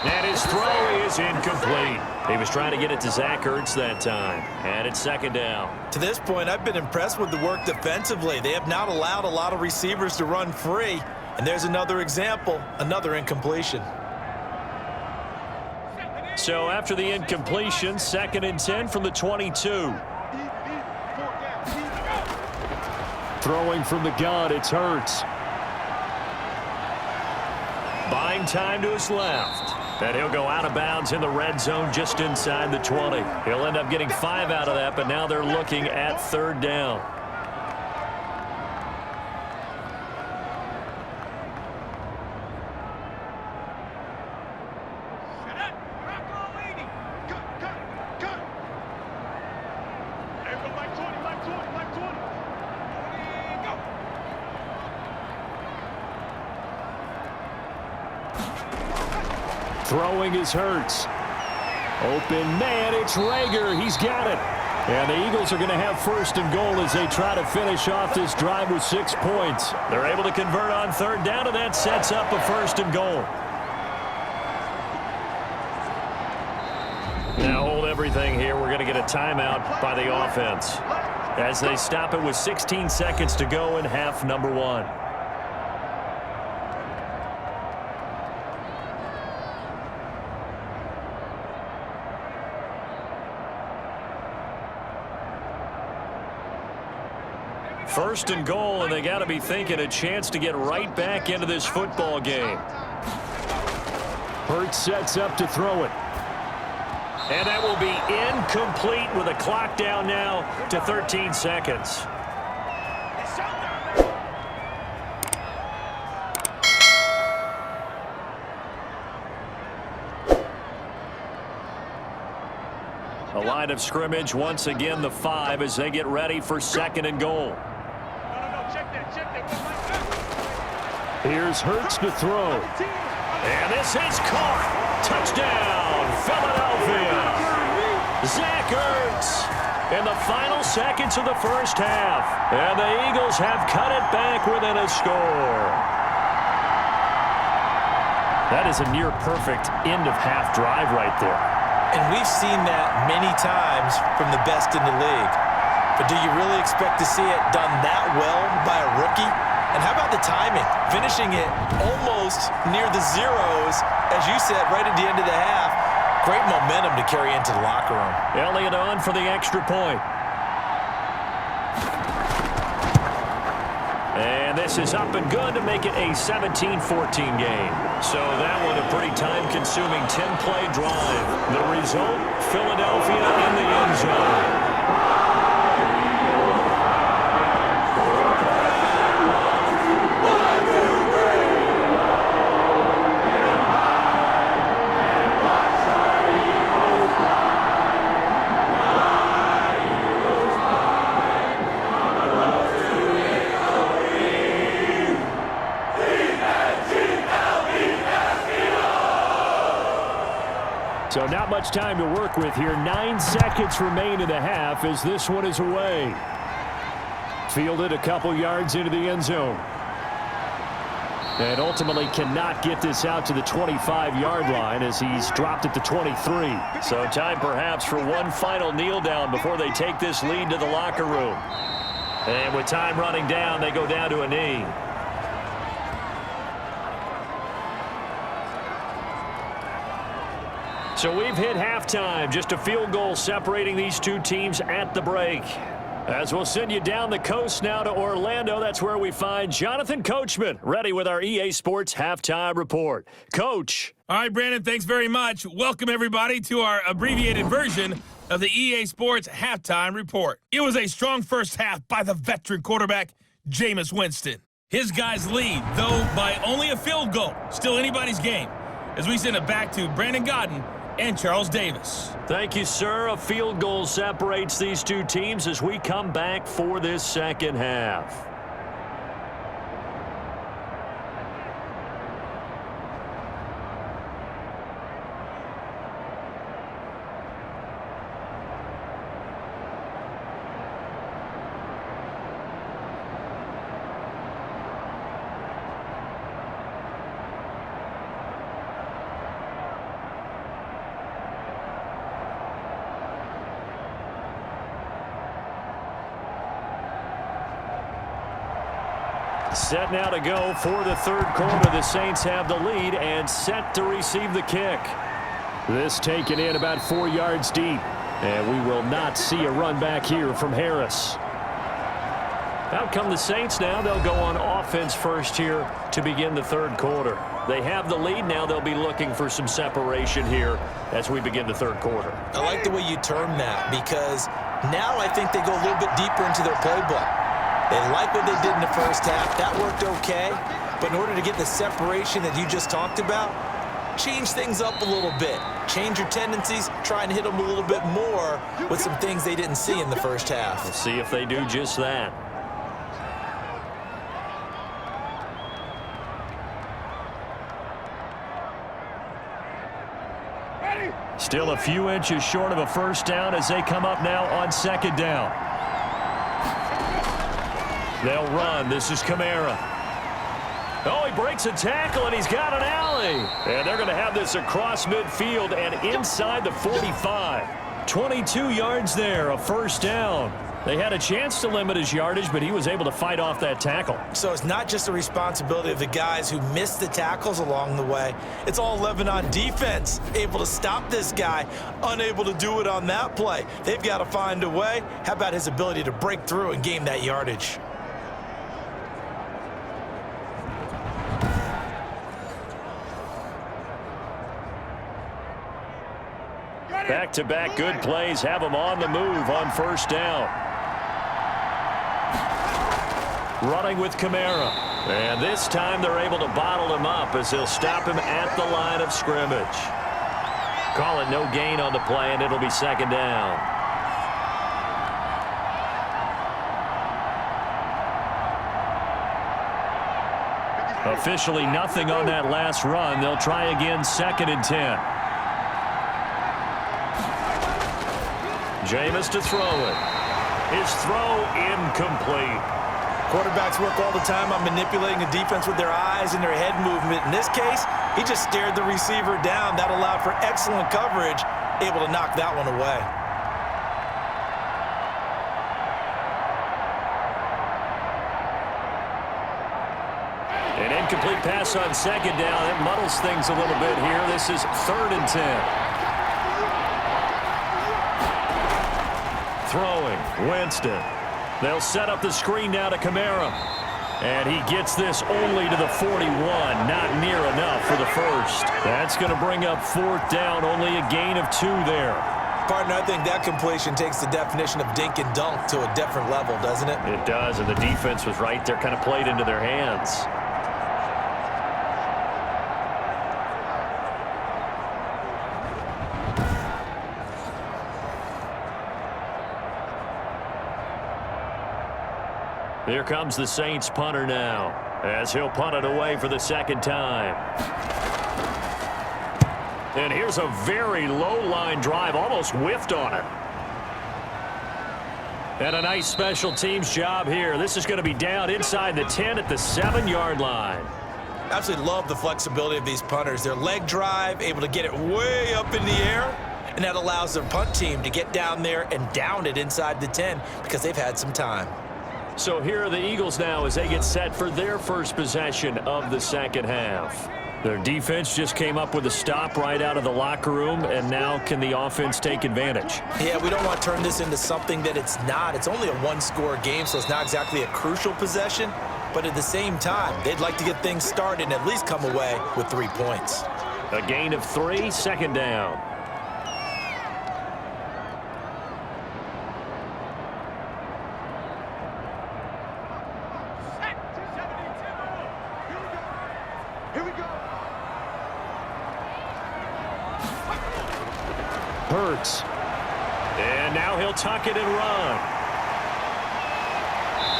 And his throw is incomplete. He was trying to get it to Zach Ertz that time. And it's 2nd down.
To this point, I've been impressed with the work defensively. They have not allowed a lot of receivers to run free. And there's another example, another incompletion.
So after the incompletion, 2nd and 10 from the 22. Throwing from the gun, it's Hurts. Buying time to his left. And he'll go out of bounds in the red zone just inside the 20. He'll end up getting 5 out of that, but now they're looking at 3rd down. Throwing is Hurts. Open man, it's Rager. He's got it. And the Eagles are going to have 1st and goal as they try to finish off this drive with 6 points. They're able to convert on 3rd down, and that sets up a 1st and goal. Now hold everything here. We're going to get a timeout by the offense as they stop it with 16 seconds to go in half number 1. First and goal, and they got to be thinking a chance to get right back into this football game. Hurts sets up to throw it. And that will be incomplete with a clock down now to 13 seconds. A line of scrimmage, once again the 5 as they get ready for 2nd and goal. Here's Hurts to throw. And this is caught. Touchdown, Philadelphia. Zach Ertz in the final seconds of the first half. And the Eagles have cut it back within a score. That is a near-perfect end-of-half drive right there.
And we've seen that many times from the best in the league. But do you really expect to see it done that well by a rookie? And how about the timing? Finishing it almost near the zeros, as you said, right at the end of the half. Great momentum to carry into the locker room.
Elliott on for the extra point. And this is up and good to make it a 17-14 game. So that one a pretty time-consuming 10-play drive. The result, Philadelphia in the end zone. So not much time to work with here. 9 seconds remain in the half as this one is away. Fielded a couple yards into the end zone. And ultimately cannot get this out to the 25-yard line as he's dropped it to 23. So time perhaps for one final kneel down before they take this lead to the locker room. And with time running down, they go down to a knee. So we've hit halftime, just a field goal separating these two teams at the break. As we'll send you down the coast now to Orlando, that's where we find Jonathan Coachman, ready with our EA Sports Halftime Report. Coach.
All right, Brandon, thanks very much. Welcome, everybody, to our abbreviated version of the EA Sports Halftime Report. It was a strong first half by the veteran quarterback, Jameis Winston. His guys lead, though by only a field goal. Still anybody's game, as we send it back to Brandon Godden and Charles Davis.
Thank you, sir. A field goal separates these two teams as we come back for this second half. Set now to go for the third quarter. The Saints have the lead and set to receive the kick. This taken in about 4 yards deep. And we will not see a run back here from Harris. Out come the Saints now. They'll go on offense first here to begin the third quarter. They have the lead now. They'll be looking for some separation here as we begin the third quarter.
I like the way you term that because now I think they go a little bit deeper into their playbook. They like what they did in the first half. That worked okay. But in order to get the separation that you just talked about, change things up a little bit. Change your tendencies. Try and hit them a little bit more with some things they didn't see in the first half.
We'll see if they do just that. Still a few inches short of a first down as they come up now on second down. They'll run. This is Kamara. Oh, he breaks a tackle, and he's got an alley. And they're going to have this across midfield and inside the 45. 22 yards there, a first down. They had a chance to limit his yardage, but he was able to fight off that tackle.
So it's not just the responsibility of the guys who missed the tackles along the way. It's all 11 on defense, able to stop this guy, unable to do it on that play. They've got to find a way. How about his ability to break through and gain that yardage?
Back-to-back good plays have them on the move on first down. Running with Kamara. And this time they're able to bottle him up as they'll stop him at the line of scrimmage. Call it no gain on the play, and it'll be second down. Officially nothing on that last run. They'll try again, 2nd and 10. Jameis to throw it. His throw incomplete.
Quarterbacks work all the time on manipulating the defense with their eyes and their head movement. In this case, he just stared the receiver down. That allowed for excellent coverage, able to knock that one away.
An incomplete pass on 2nd down. It muddles things a little bit here. This is 3rd and 10. Throwing, Winston. They'll set up the screen now to Kamara. And he gets this only to the 41. Not near enough for the first. That's going to bring up 4th down. Only a gain of 2 there.
Partner, I think that completion takes the definition of dink and dunk to a different level, doesn't it?
It does, and the defense was right there, kind of played into their hands. Here comes the Saints punter now, as he'll punt it away for the 2nd time. And here's a very low-line drive, almost whiffed on it. And a nice special teams job here. This is going to be down inside the 10 at the 7-yard line.
Absolutely love the flexibility of these punters. Their leg drive, able to get it way up in the air, and that allows their punt team to get down there and down it inside the 10 because they've had some time.
So here are the Eagles now as they get set for their first possession of the 2nd half. Their defense just came up with a stop right out of the locker room, and now can the offense take advantage?
Yeah, we don't want to turn this into something that it's not. It's only a 1-score game, so it's not exactly a crucial possession. But at the same time, they'd like to get things started and at least come away with 3 points.
A gain of 3, 2nd down. Hurts. And now he'll tuck it and run.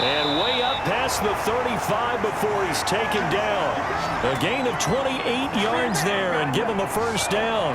And way up past the 35 before he's taken down. A gain of 28 yards there and give him a 1st down.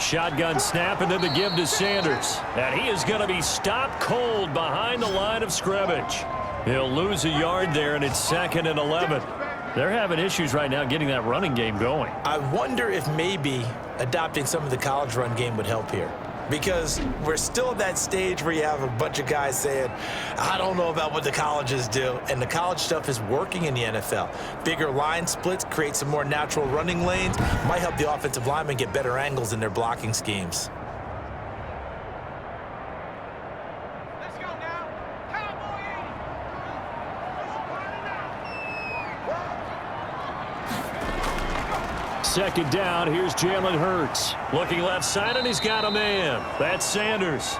Shotgun snap, and then the give to Sanders. And he is going to be stopped cold behind the line of scrimmage. He'll lose a yard there, and it's 2nd and 11. They're having issues right now getting that running game going.
I wonder if maybe adopting some of the college run game would help here. Because we're still at that stage where you have a bunch of guys saying, I don't know about what the colleges do. And the college stuff is working in the NFL. Bigger line splits, create some more natural running lanes, might help the offensive linemen get better angles in their blocking schemes.
Let's go now. Cowboy
2nd down, here's Jalen Hurts. Looking left side, and he's got a man. That's Sanders.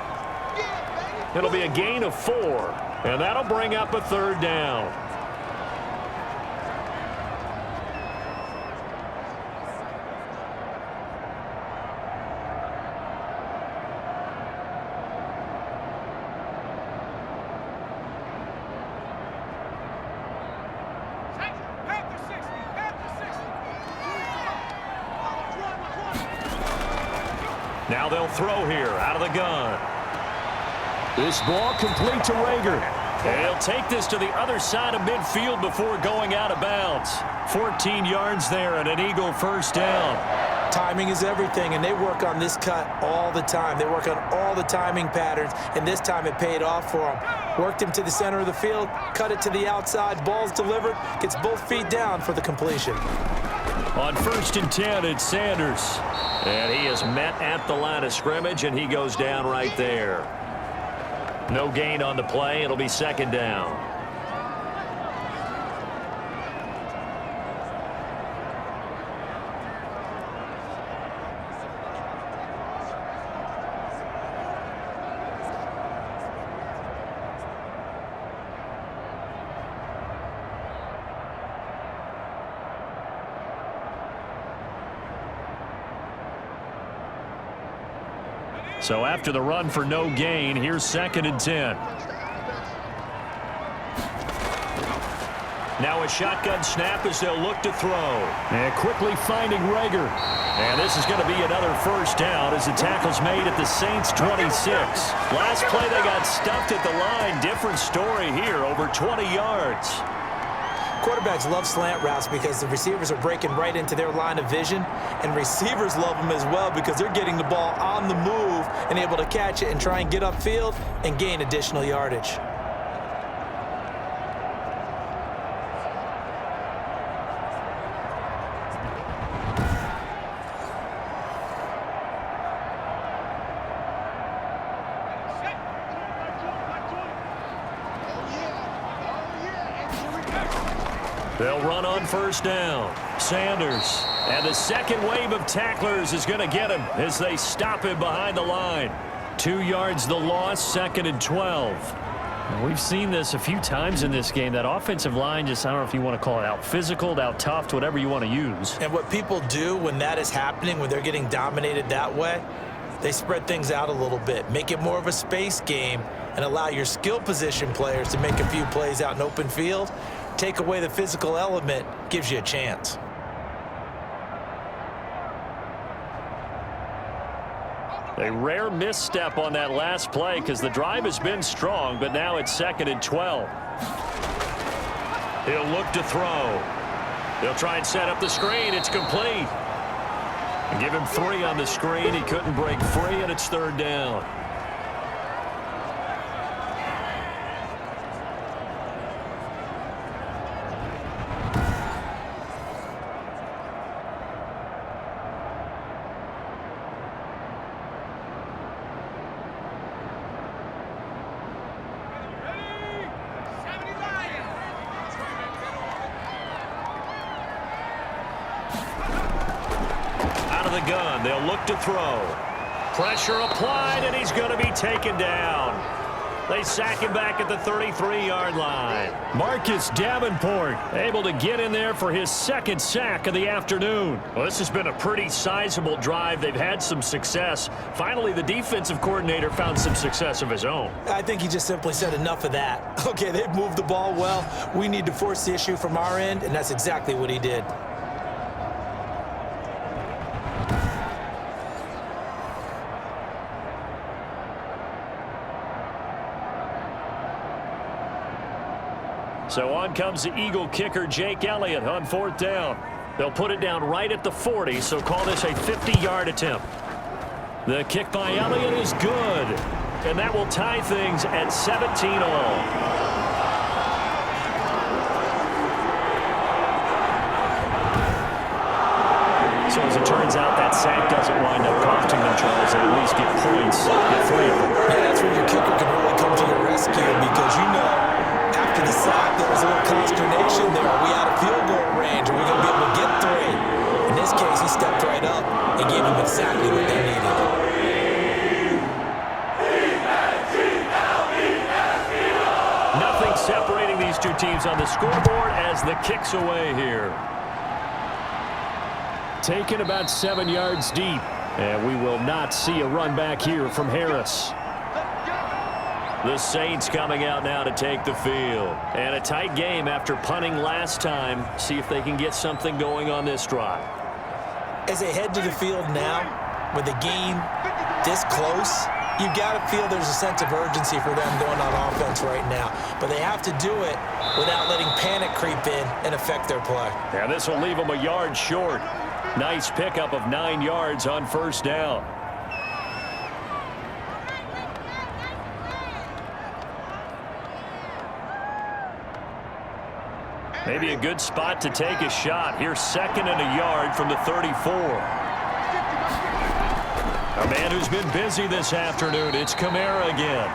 It'll be a gain of 4, and that'll bring up a 3rd down. Now they'll throw here out of the gun. This ball complete to Rager. And he'll take this to the other side of midfield before going out of bounds. 14 yards there and an Eagle 1st down.
Timing is everything, and they work on this cut all the time. They work on all the timing patterns, and this time it paid off for them. Worked him to the center of the field, cut it to the outside, ball's delivered, gets both feet down for the completion.
On 1st and 10, it's Sanders. And he is met at the line of scrimmage, and he goes down right there. No gain on the play. It'll be 2nd down. So after the run for no gain, here's 2nd and 10. Now a shotgun snap as they'll look to throw. And quickly finding Rager. And this is going to be another first down as the tackle's made at the Saints' 26. Last play they got stuffed at the line. Different story here, over 20 yards.
Quarterbacks love slant routes because the receivers are breaking right into their line of vision, and receivers love them as well because they're getting the ball on the move and able to catch it and try and get upfield and gain additional yardage.
They'll run on first down. Sanders. And the second wave of tacklers is going to get him as they stop him behind the line. 2 yards the loss, 2nd and 12. We've seen this a few times in this game. That offensive line just, I don't know if you want to call it out physical, out tough, whatever you want to use.
And what people do when that is happening, when they're getting dominated that way, they spread things out a little bit, make it more of a space game, and allow your skill position players to make a few plays out in open field. Take away the physical element, gives you a chance.
A rare misstep on that last play because the drive has been strong, but now it's 2nd and 12. He'll look to throw. He'll try and set up the screen. It's complete. And give him 3 on the screen. He couldn't break free, and it's 3rd down. Gun. They'll look to throw. Pressure applied, and he's going to be taken down. They sack him back at the 33-yard line. Marcus Davenport able to get in there for his 2nd sack of the afternoon. Well, this has been a pretty sizable drive. They've had some success. Finally, the defensive coordinator found some success of his own.
I think he just simply said enough of that. Okay, they've moved the ball well. We need to force the issue from our end, and that's exactly what he did.
So on comes the Eagle kicker, Jake Elliott, on 4th down. They'll put it down right at the 40, so call this a 50-yard attempt. The kick by Elliott is good, and that will tie things at 17-all. So as it turns out, that sack doesn't wind up costing them, Charles, and at least get points at 3 of them.
Yeah, that's where your kicker can really come to your rescue because you know after the sack there was a little consternation there. Are we out of field goal range? Are we going to be able to get 3? In this case, he stepped right up and gave them exactly what they needed.
Nothing separating these two teams on the scoreboard as the kick's away here. Taken about 7 yards deep, and we will not see a run back here from Harris. The Saints coming out now to take the field. And a tight game after punting last time. See if they can get something going on this drive.
As they head to the field now, with the game this close, you've got to feel there's a sense of urgency for them going on offense right now. But they have to do it without letting panic creep in and affect their play.
Yeah, this will leave them a yard short. Nice pickup of 9 yards on 1st down. Maybe a good spot to take a shot. Here's 2nd and a yard from the 34. A man who's been busy this afternoon. It's Kamara again.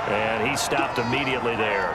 And he stopped immediately there.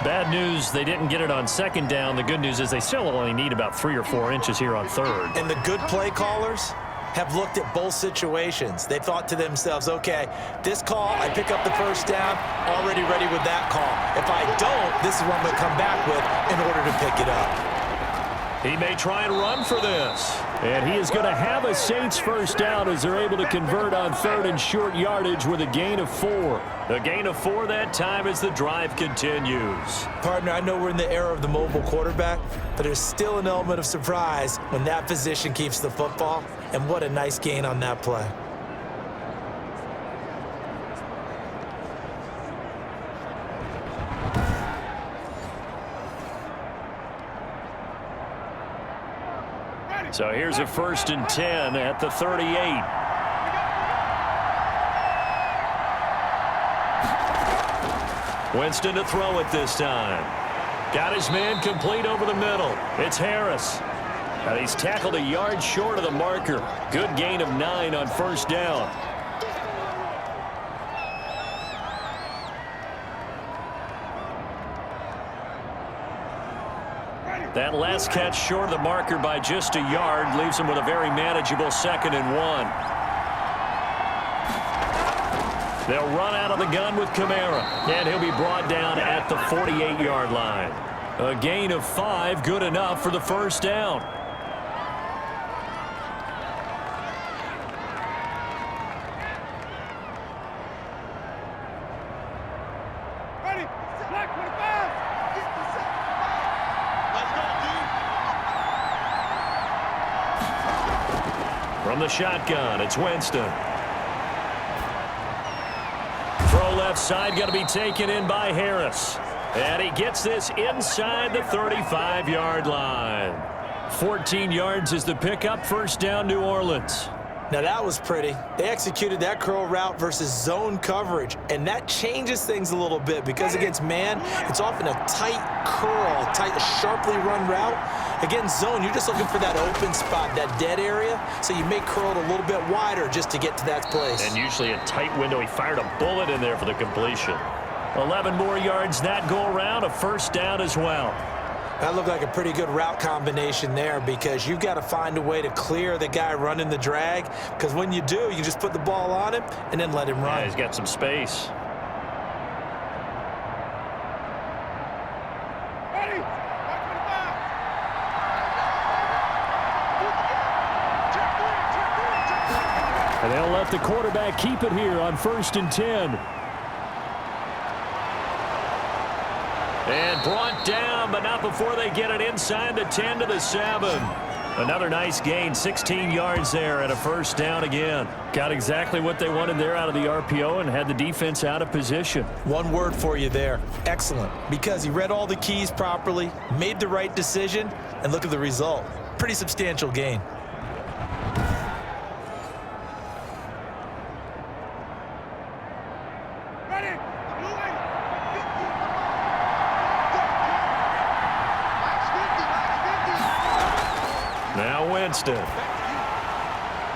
Bad news, they didn't get it on 2nd down. The good news is they still only need about 3 or 4 inches here on 3rd.
And the good play callers have looked at both situations. They thought to themselves, okay, this call, I pick up the 1st down, already ready with that call. If I don't, this is what I'm going to come back with in order to pick it up.
He may try and run for this. And he is going to have a Saints first down as they're able to convert on 3rd and short yardage with a gain of 4. A gain of 4 that time as the drive continues.
Partner, I know we're in the era of the mobile quarterback, but there's still an element of surprise when that position keeps the football. And what a nice gain on that play.
So here's a 1st and 10 at the 38. Winston to throw it this time. Got his man complete over the middle. It's Harris. And he's tackled a yard short of the marker. Good gain of 9 on 1st down. That last catch short of the marker by just a yard leaves him with a very manageable 2nd and 1. They'll run out of the gun with Kamara, and he'll be brought down at the 48-yard line. A gain of 5, good enough for the 1st down.
Ready? Black 25.
From the shotgun, it's Winston. Throw left side, going to be taken in by Harris. And he gets this inside the 35-yard line. 14 yards is the pickup, 1st down, New Orleans.
Now that was pretty. They executed that curl route versus zone coverage, and that changes things a little bit because against man, it's often a tight curl, tight, sharply run route. Against zone, you're just looking for that open spot, that dead area, so you may curl it a little bit wider just to get to that place.
And usually a tight window. He fired a bullet in there for the completion. 11 more yards that go around, a 1st down as well.
That looked like a pretty good route combination there because you've got to find a way to clear the guy running the drag, because when you do, you just put the ball on him and then let him run.
Yeah, he's got some space.
Ready? Black 25.
And they'll let the quarterback keep it here on 1st and 10. And brought down, but not before they get it inside the 10 to the 7. Another nice gain, 16 yards there and a 1st down again. Got exactly what they wanted there out of the RPO and had the defense out of position.
One word for you there, excellent, because he read all the keys properly, made the right decision, and look at the result. Pretty substantial gain.
Ready?
Now Winston.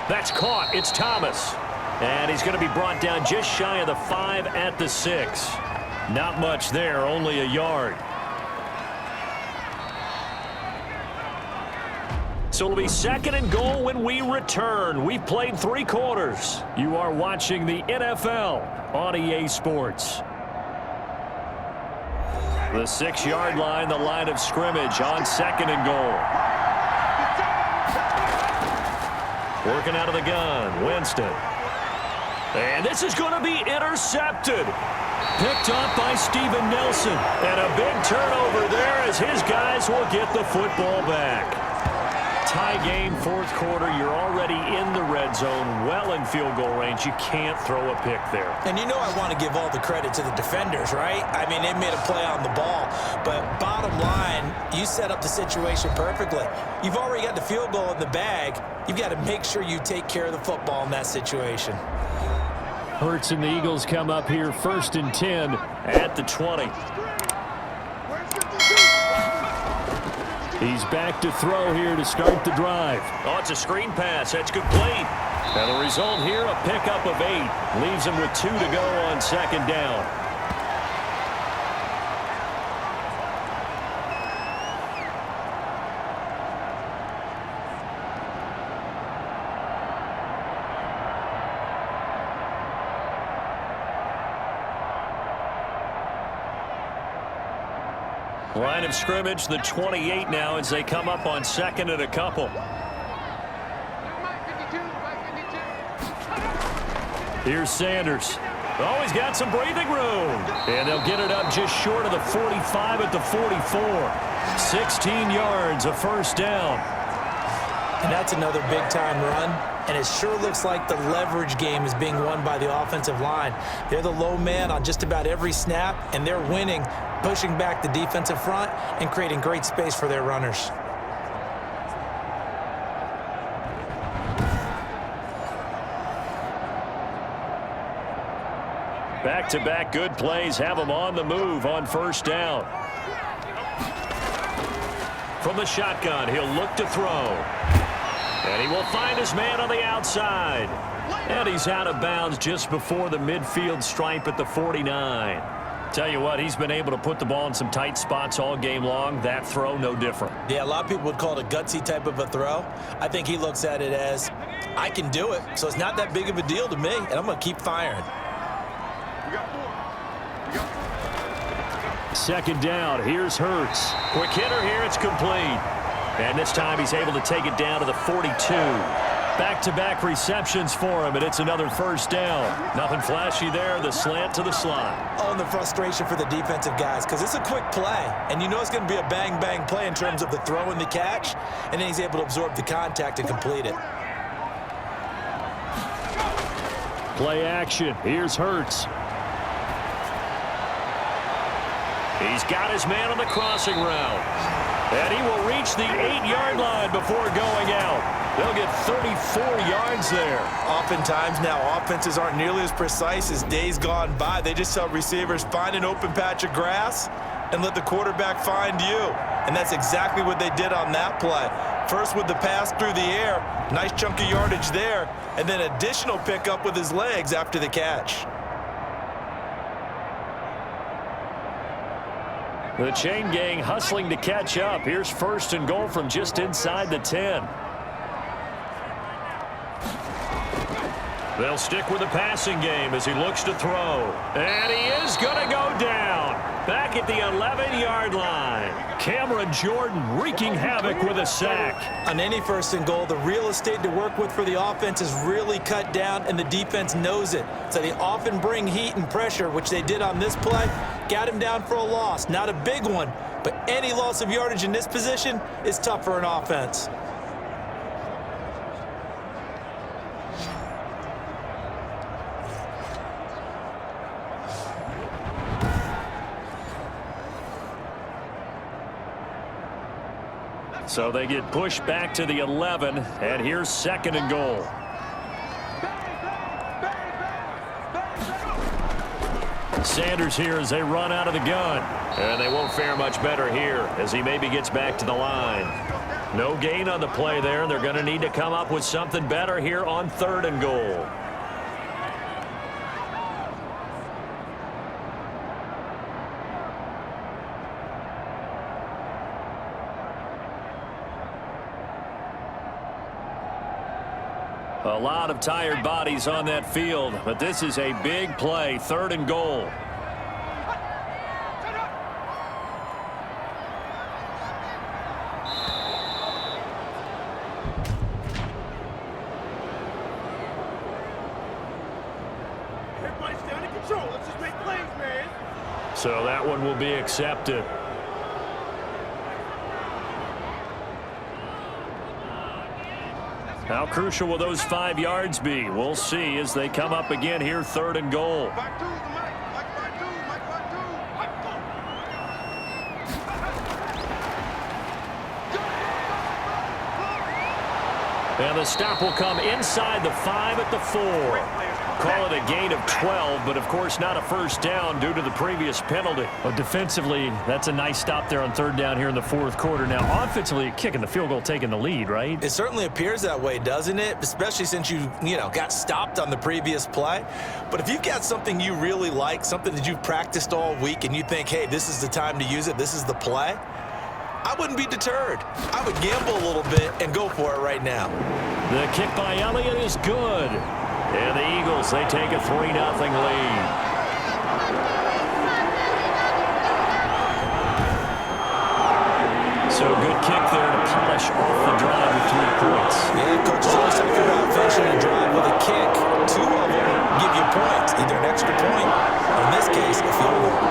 That's caught. It's Thomas. And he's going to be brought down just shy of the 5 at the 6. Not much there, only a yard. So it'll be 2nd and goal when we return. We've played 3 quarters. You are watching the NFL on EA Sports. The 6-yard line, the line of scrimmage on 2nd and goal. Working out of the gun, Winston. And this is going to be intercepted. Picked up by Steven Nelson. And a big turnover there as his guys will get the football back. Tie game, 4th quarter. You're already in the red zone, well in field goal range. You can't throw a pick there.
And you know I want to give all the credit to the defenders, right? I mean, they made a play on the ball. But bottom line, you set up the situation perfectly. You've already got the field goal in the bag. You've got to make sure you take care of the football in that situation.
Hurts and the Eagles come up here 1st and 10 at the 20. He's back to throw here to start the drive. Oh, it's a screen pass. That's complete. And the result here, a pickup of 8. Leaves him with 2 to go on 2nd down.
Line of scrimmage, the 28 now as they come up on second and a couple. Here's Sanders. Oh, he's got some breathing room. And they'll get it up just short of the 45 at the 44. 16 yards, a first down.
And that's another big-time run. And it sure looks like the leverage game is being won by the offensive line. They're the low man on just about every snap, and they're winning, pushing back the defensive front and creating great space for their runners.
Back-to-back good plays have them on the move on first down. From the shotgun, he'll look to throw. And he will find his man on the outside. And he's out of bounds just before the midfield stripe at the 49. Tell you what, he's been able to put the ball in some tight spots all game long. That throw, no different.
Yeah, a lot of people would call it a gutsy type of a throw. I think he looks at it as, I can do it, so it's not that big of a deal to me, and I'm going to keep firing.
Second down, here's Hurts.
Quick hitter here, it's complete. And this time he's able to take it down to the 42. Back-to-back receptions for him, and it's another first down. Nothing flashy there, the slant to the slot.
Oh, and the frustration for the defensive guys, because it's a quick play, and you know it's going to be a bang-bang play in terms of the throw and the catch, and then he's able to absorb the contact and complete it.
Play action, here's Hurts.
He's got his man on the crossing route. And he will reach the 8-yard line before going out. They'll get 34 yards there.
Oftentimes now, offenses aren't nearly as precise as days gone by. They just tell receivers, find an open patch of grass and let the quarterback find you. And that's exactly what they did on that play. First with the pass through the air, nice chunk of yardage there, and then additional pickup with his legs after the catch.
The chain gang hustling to catch up. Here's first and goal from just inside the 10. They'll stick with the passing game as he looks to throw. And he is going to go down. Back at the 11-yard line. Cameron Jordan wreaking havoc with a sack.
On any first and goal, the real estate to work with for the offense is really cut down, and the defense knows it. So they often bring heat and pressure, which they did on this play. Got him down for a loss. Not a big one, but any loss of yardage in this position is tough for an offense.
So they get pushed back to the 11, and here's second and goal. Sanders here as they run out of the gun. And they won't fare much better here as he maybe gets back to the line. No gain on the play there. They're going to need to come up with something better here on third and goal. A lot of tired bodies on that field, but this is a big play, third and goal.
Everybody's down in control. Let's just make plays, man.
So that one will be accepted. How crucial will those 5 yards be? We'll see as they come up again here, third and goal. And the stop will come inside the 5 at the 4. Call it a gain of 12, but of course not a first down due to the previous penalty.
Well, defensively, that's a nice stop there on third down here in the fourth quarter. Now, offensively, kicking the field goal, taking the lead, right?
It certainly appears that way, doesn't it? Especially since you got stopped on the previous play. But if you've got something you really like, something that you've practiced all week, and you think, hey, this is the time to use it, this is the play, I wouldn't be deterred. I would gamble a little bit and go for it right now.
The kick by Elliott is good. And the Eagles, they take a 3-0 lead. So good kick there to polish off the drive with 3 points.
Yeah, Coach is always talking about finishing a drive with a kick. 2 of them give you points, either an extra point, or in this case, a field goal.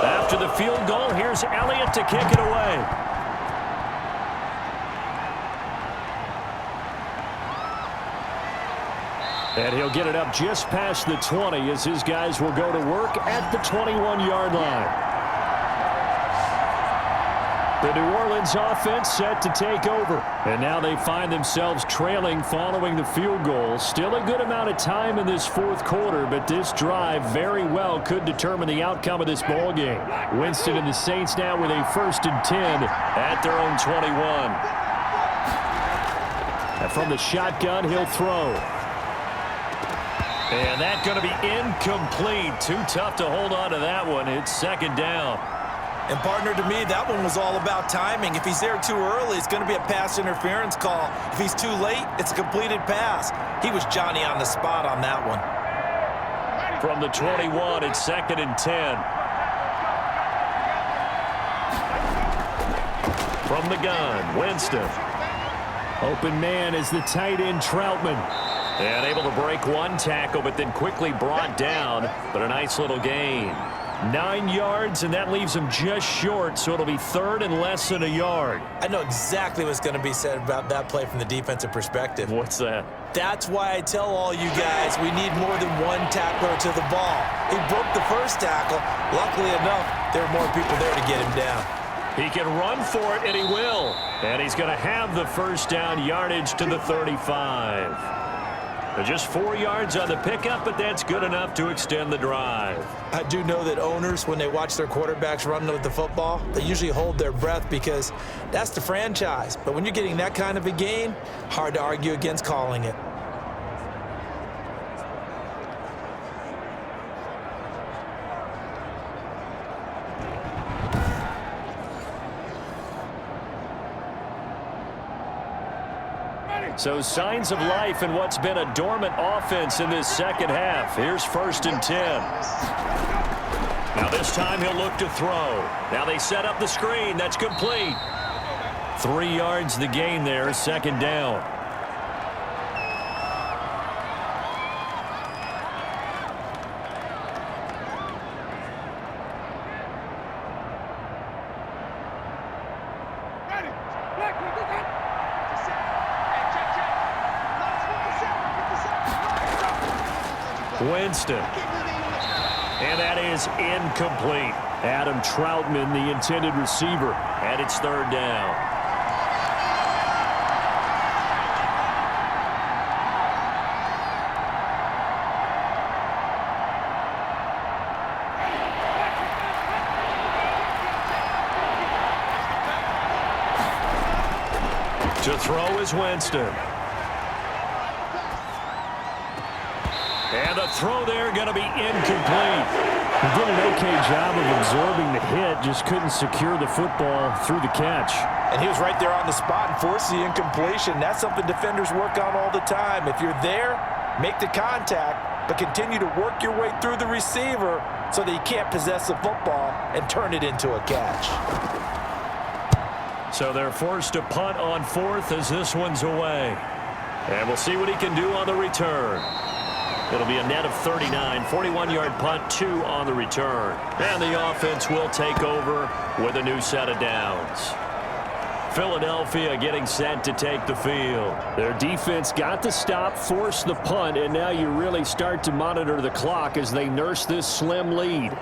After the field goal, here's Elliott to kick it away. And he'll get it up just past the 20 as his guys will go to work at the 21-yard line. The New Orleans offense set to take over. And now they find themselves trailing following the field goal. Still a good amount of time in this fourth quarter, but this drive very well could determine the outcome of this ball game. Winston and the Saints now with a 1st and 10 at their own 21. And from the shotgun, he'll throw. And that's going to be incomplete. Too tough to hold on to that one. It's 2nd down.
And partner, to me, that one was all about timing. If he's there too early, it's going to be a pass interference call. If he's too late, it's a completed pass. He was Johnny on the spot on that one.
From the 21, it's 2nd and 10. From the gun, Winston. Open man is the tight end, Troutman. And able to break 1 tackle, but then quickly brought down. But a nice little gain. 9 yards, and that leaves him just short, so it'll be 3rd and less than a yard.
I know exactly what's going to be said about that play from the defensive perspective.
What's that?
That's why I tell all you guys we need more than 1 tackler to the ball. He broke the first tackle. Luckily enough, there were more people there to get him down.
He can run for it, and he will. And he's going to have the 1st down, yardage to the 35. Just 4 yards on the pickup, but that's good enough to extend the drive.
I do know that owners, when they watch their quarterbacks run with the football, they usually hold their breath because that's the franchise. But when you're getting that kind of a game, hard to argue against calling it.
So signs of life in what's been a dormant offense in this 2nd half. Here's 1st and 10. Now this time he'll look to throw. Now they set up the screen. That's complete. 3 yards the gain there, 2nd down. Winston. And that is incomplete. Adam Troutman, the intended receiver, and it's 3rd down. To throw is Winston. And the throw there going to be incomplete.
He did an okay job of absorbing the hit, just couldn't secure the football through the catch.
And he was right there on the spot and forced the incompletion. That's something defenders work on all the time. If you're there, make the contact, but continue to work your way through the receiver so that you can't possess the football and turn it into a catch.
So they're forced to punt on 4th as this one's away. And we'll see what he can do on the return. It'll be a net of 39, 41-yard punt, 2 on the return. And the offense will take over with a new set of downs. Philadelphia getting set to take the field.
Their defense got the stop, forced the punt, and now you really start to monitor the clock as they nurse this slim lead.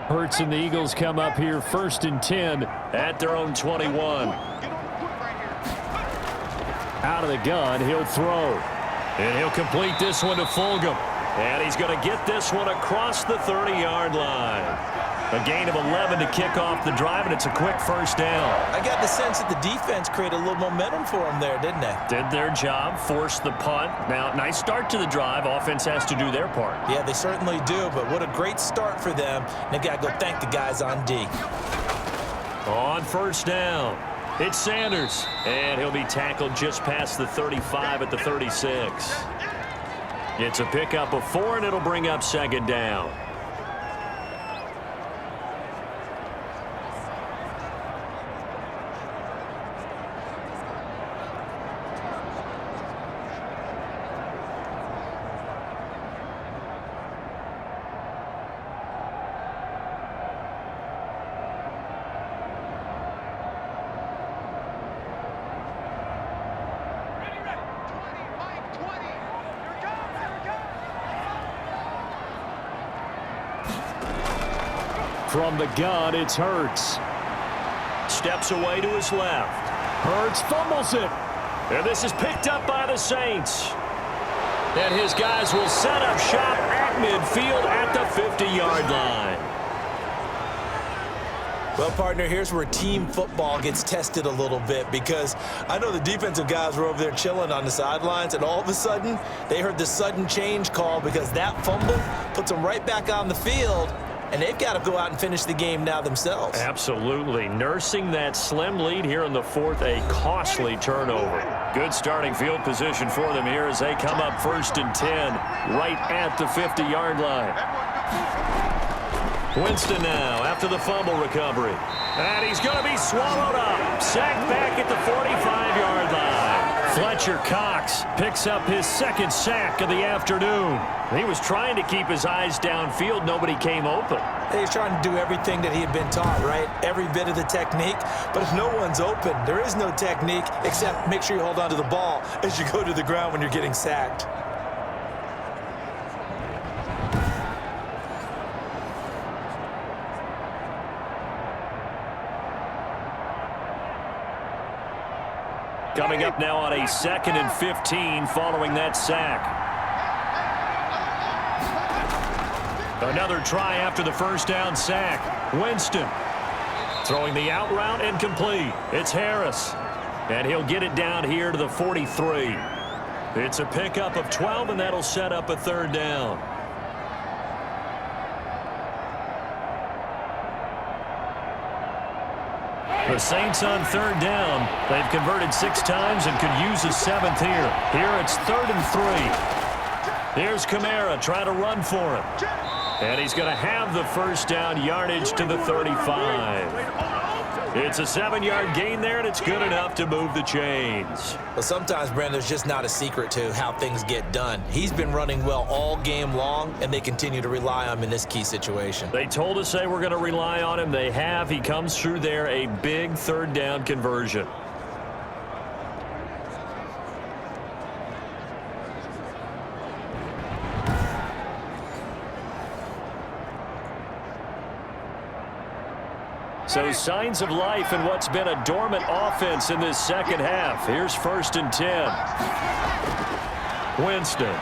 Hurts and the Eagles come up here 1st and 10
at their own 21.
Out of the gun, he'll throw.
And he'll complete this one to Fulgham. And he's going to get this one across the 30-yard line. A gain of 11 to kick off the drive, and it's a quick 1st down.
I got the sense that the defense created a little momentum for him there, didn't they?
Did their job, forced the punt. Now, nice start to the drive. Offense has to do their part.
Yeah, they certainly do, but what a great start for them. And they got to go thank the guys on D.
On 1st down. It's Sanders, and he'll be tackled just past the 35 at the 36. It's a pickup of 4, and it'll bring up second down.
From the gun, it's Hurts.
Steps away to his left.
Hurts fumbles it.
And this is picked up by the Saints. And his guys will set up shop at midfield at the 50-yard line.
Well, partner, here's where team football gets tested a little bit, because I know the defensive guys were over there chilling on the sidelines, and all of a sudden, they heard the sudden change call because that fumble puts them right back on the field, and they've got to go out and finish the game now themselves.
Absolutely. Nursing that slim lead here in the fourth, a costly turnover. Good starting field position for them here as they come up 1st and 10 right at the 50-yard line. Winston now after the fumble recovery. And he's going to be swallowed up. Sacked back at the 45-yard line. Fletcher Cox picks up his second sack of the afternoon. He was trying to keep his eyes downfield. Nobody came open.
He's trying to do everything that he had been taught, right? Every bit of the technique. But if no one's open, there is no technique except make sure you hold on to the ball as you go to the ground when you're getting sacked.
Coming up now on a 2nd and 15 following that sack. Another try after the first down sack. Winston throwing the out route and complete. It's Harris. And he'll get it down here to the 43. It's a pickup of 12, and that'll set up a 3rd down. The Saints on 3rd down. They've converted 6 times and could use a 7th here. Here it's 3rd and 3. Here's Kamara trying to run for him. And he's going to have the first down, yardage to the 35. It's a 7-yard gain there, and it's good enough to move the chains.
Well, sometimes, Brandon, there's just not a secret to how things get done. He's been running well all game long, and they continue to rely on him in this key situation.
They told us they were going to rely on him. They have. He comes through there, a big 3rd down conversion. So signs of life in what's been a dormant offense in this second half. Here's 1st and 10. Winston.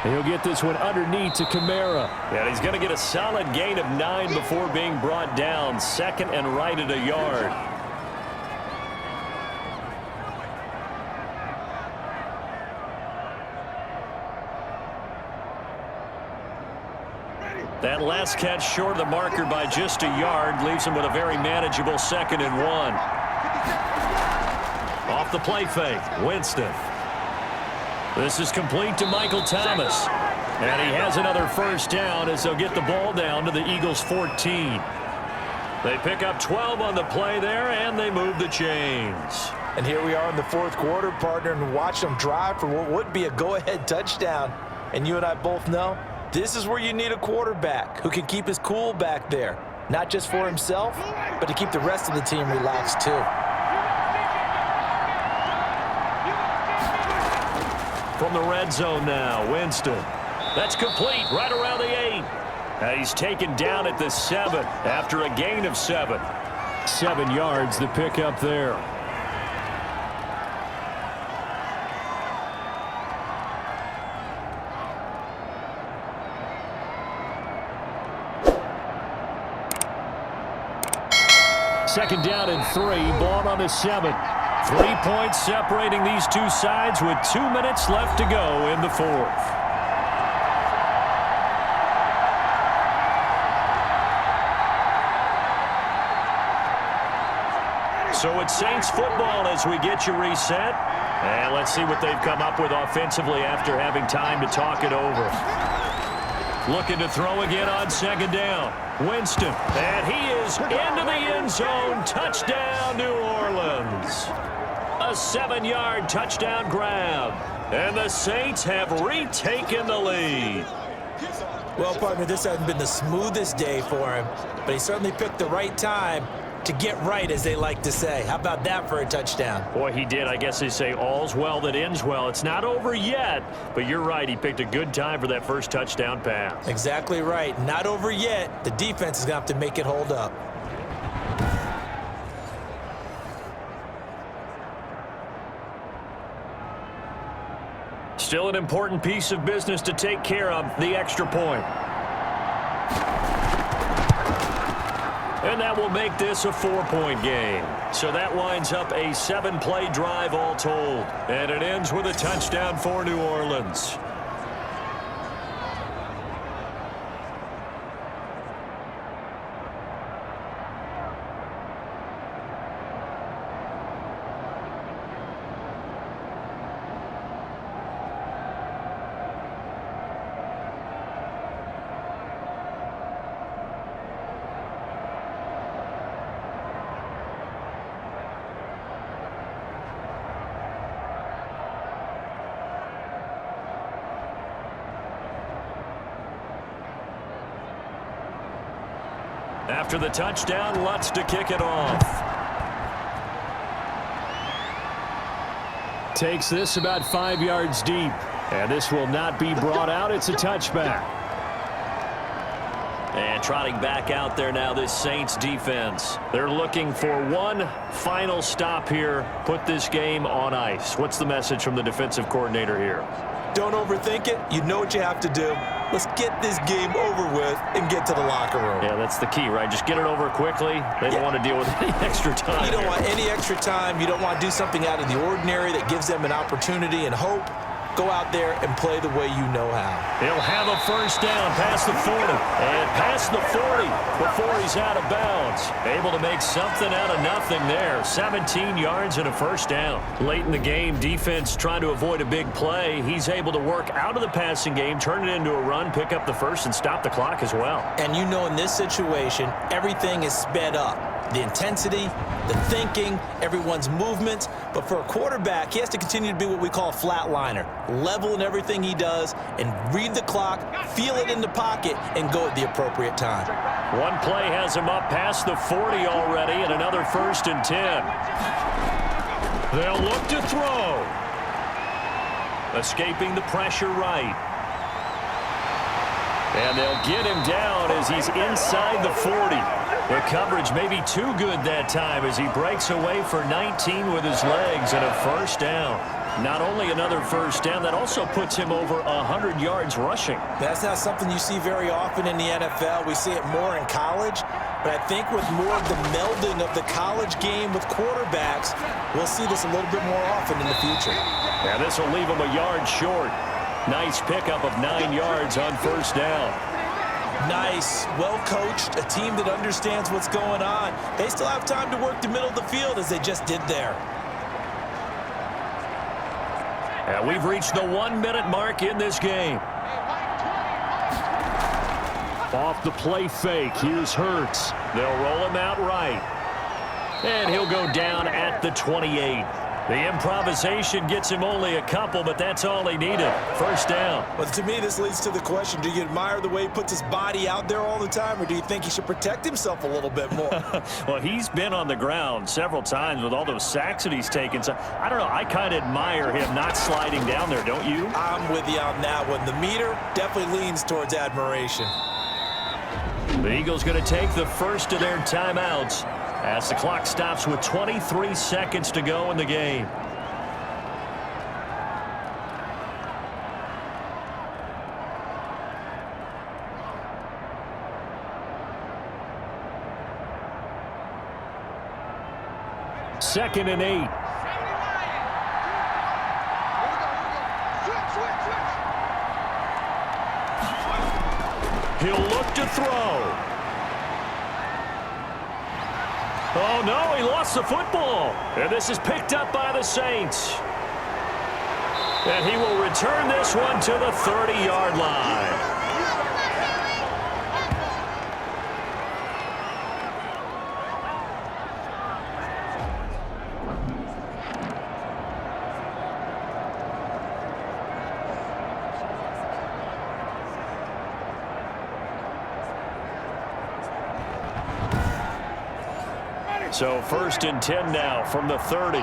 He'll get this one underneath to Kamara.
And he's going to get a solid gain of 9 before being brought down. 2nd and right at a yard. That last catch short of the marker by just a yard leaves him with a very manageable 2nd and 1. Off the play fake, Winston. This is complete to Michael Thomas. And he has another first down as they'll get the ball down to the Eagles' 14. They pick up 12 on the play there, and they move the chains.
And here we are in the 4th quarter, partner, and watch them drive for what would be a go-ahead touchdown. And you and I both know this is where you need a quarterback who can keep his cool back there, not just for himself, but to keep the rest of the team relaxed too.
From the red zone now, Winston. That's complete right around the 8. And he's taken down at the 7 after a gain of 7.
7 yards, the pickup there. Second down and 3, ball on the 7. 3 points separating these two sides with 2 minutes left to go in the 4th.
So it's Saints football as we get you reset. And let's see what they've come up with offensively after having time to talk it over. Looking to throw again on second down. Winston, and he is into the end zone. Touchdown, New Orleans. A 7-yard touchdown grab. And the Saints have retaken the lead.
Well, partner, this hasn't been the smoothest day for him, but he certainly picked the right time to get right, as they like to say. How about that for a touchdown?
Boy, he did. I guess they say all's well that ends well. It's not over yet, but you're right. He picked a good time for that first touchdown pass.
Exactly right. Not over yet. The defense is going to have to make it hold up.
Still an important piece of business to take care of, the extra point. And that will make this a 4-point game. So that winds up a 7-play drive all told. And it ends with a touchdown for New Orleans. After the touchdown, Lutz to kick it off.
Takes this about 5 yards deep. And this will not be brought out. It's a touchback.
And trotting back out there now, this Saints defense. They're looking for one final stop here. Put this game on ice. What's the message from the defensive coordinator here?
Don't overthink it. You know what you have to do. Let's get this game over with and get to the locker room.
Yeah, that's the key, right? Just get it over quickly. They don't want to deal with any extra time.
You don't want any extra time. You don't want to do something out of the ordinary that gives them an opportunity and hope. Go out there and play the way you know how.
He'll have a first down past the 40. And past the 40 before he's out of bounds. Able to make something out of nothing there. 17 yards and a first down. Late in the game, defense trying to avoid a big play. He's able to work out of the passing game, turn it into a run, pick up the first, and stop the clock as well.
And you know in this situation, everything is sped up. The intensity, the thinking, everyone's movements. But for a quarterback, he has to continue to be what we call a flatliner. Level in everything he does and read the clock, feel it in the pocket, and go at the appropriate time.
One play has him up past the 40 already, and another 1st and 10. They'll look to throw. Escaping the pressure right. And they'll get him down as he's inside the 40. The coverage may be too good that time as he breaks away for 19 with his legs and a first down. Not only another first down, that also puts him over 100 yards rushing.
That's not something you see very often in the NFL. We see it more in college. But I think with more of the melding of the college game with quarterbacks, we'll see this a little bit more often in the future.
Now this will leave him a yard short. Nice pickup of 9 yards on first down.
Nice, well-coached, a team that understands what's going on. They still have time to work the middle of the field as they just did there.
And we've reached the 1-minute mark in this game.
Off the play fake, here's Hurts.
They'll roll him out right. And he'll go down at the 28. The improvisation gets him only a couple, but that's all he needed. First down.
Well, to me, this leads to the question, do you admire the way he puts his body out there all the time, or do you think he should protect himself a little bit more?
Well, he's been on the ground several times with all those sacks that he's taken. So, I don't know, I kind of admire him not sliding down there, don't you?
I'm with you on that one. The meter definitely leans towards admiration.
The Eagles going to take the first of their timeouts as the clock stops with 23 seconds to go in the game.
Second and 8.
He'll look to throw. Oh, no, he lost the football. And this is picked up by the Saints. And he will return this one to the 30-yard line. So 1st and 10 now from the 30.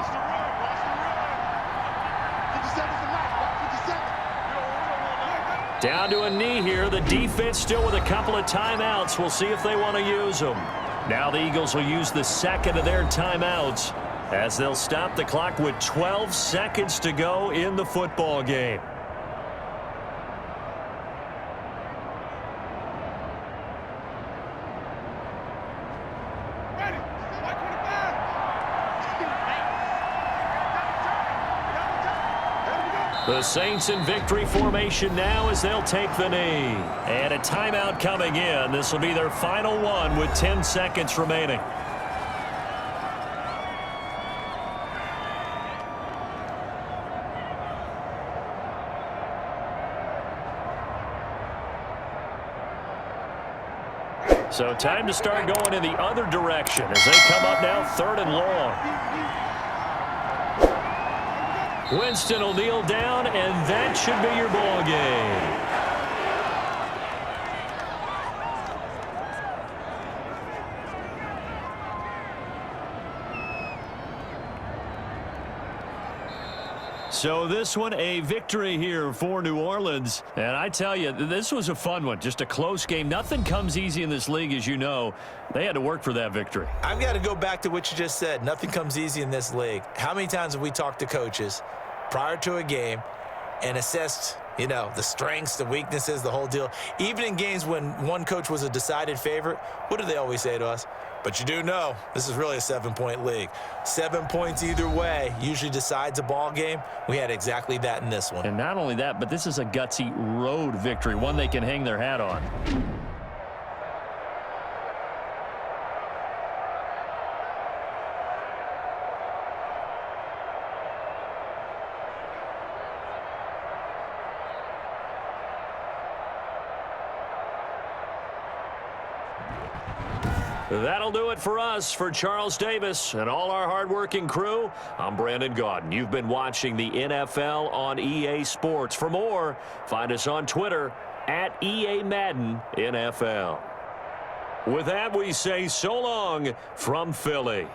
Down to a knee here. The defense still with a couple of timeouts. We'll see if they want to use them. Now the Eagles will use the second of their timeouts as they'll stop the clock with 12 seconds to go in the football game. The Saints in victory formation now as they'll take the knee. And a timeout coming in. This will be their final one with 10 seconds remaining. So time to start going in the other direction as they come up now 3rd and long. Winston will kneel down, and that should be your ball game. So this one, a victory here for New Orleans. And I tell you, this was a fun one. Just a close game. Nothing comes easy in this league, as you know. They had to work for that victory.
I've got to go back to what you just said. Nothing comes easy in this league. How many times have we talked to coaches prior to a game and assessed, you know, the strengths, the weaknesses, the whole deal? Even in games when one coach was a decided favorite, what do they always say to us? But you do know this is really a 7-point league. 7 points either way usually decides a ball game. We had exactly that in this one.
And not only that, but this is a gutsy road victory, one they can hang their hat on. That'll do it for us. For Charles Davis and all our hardworking crew, I'm Brandon Gaudin. You've been watching the NFL on EA Sports. For more, find us on Twitter at EA Madden NFL. With that, we say so long from Philly.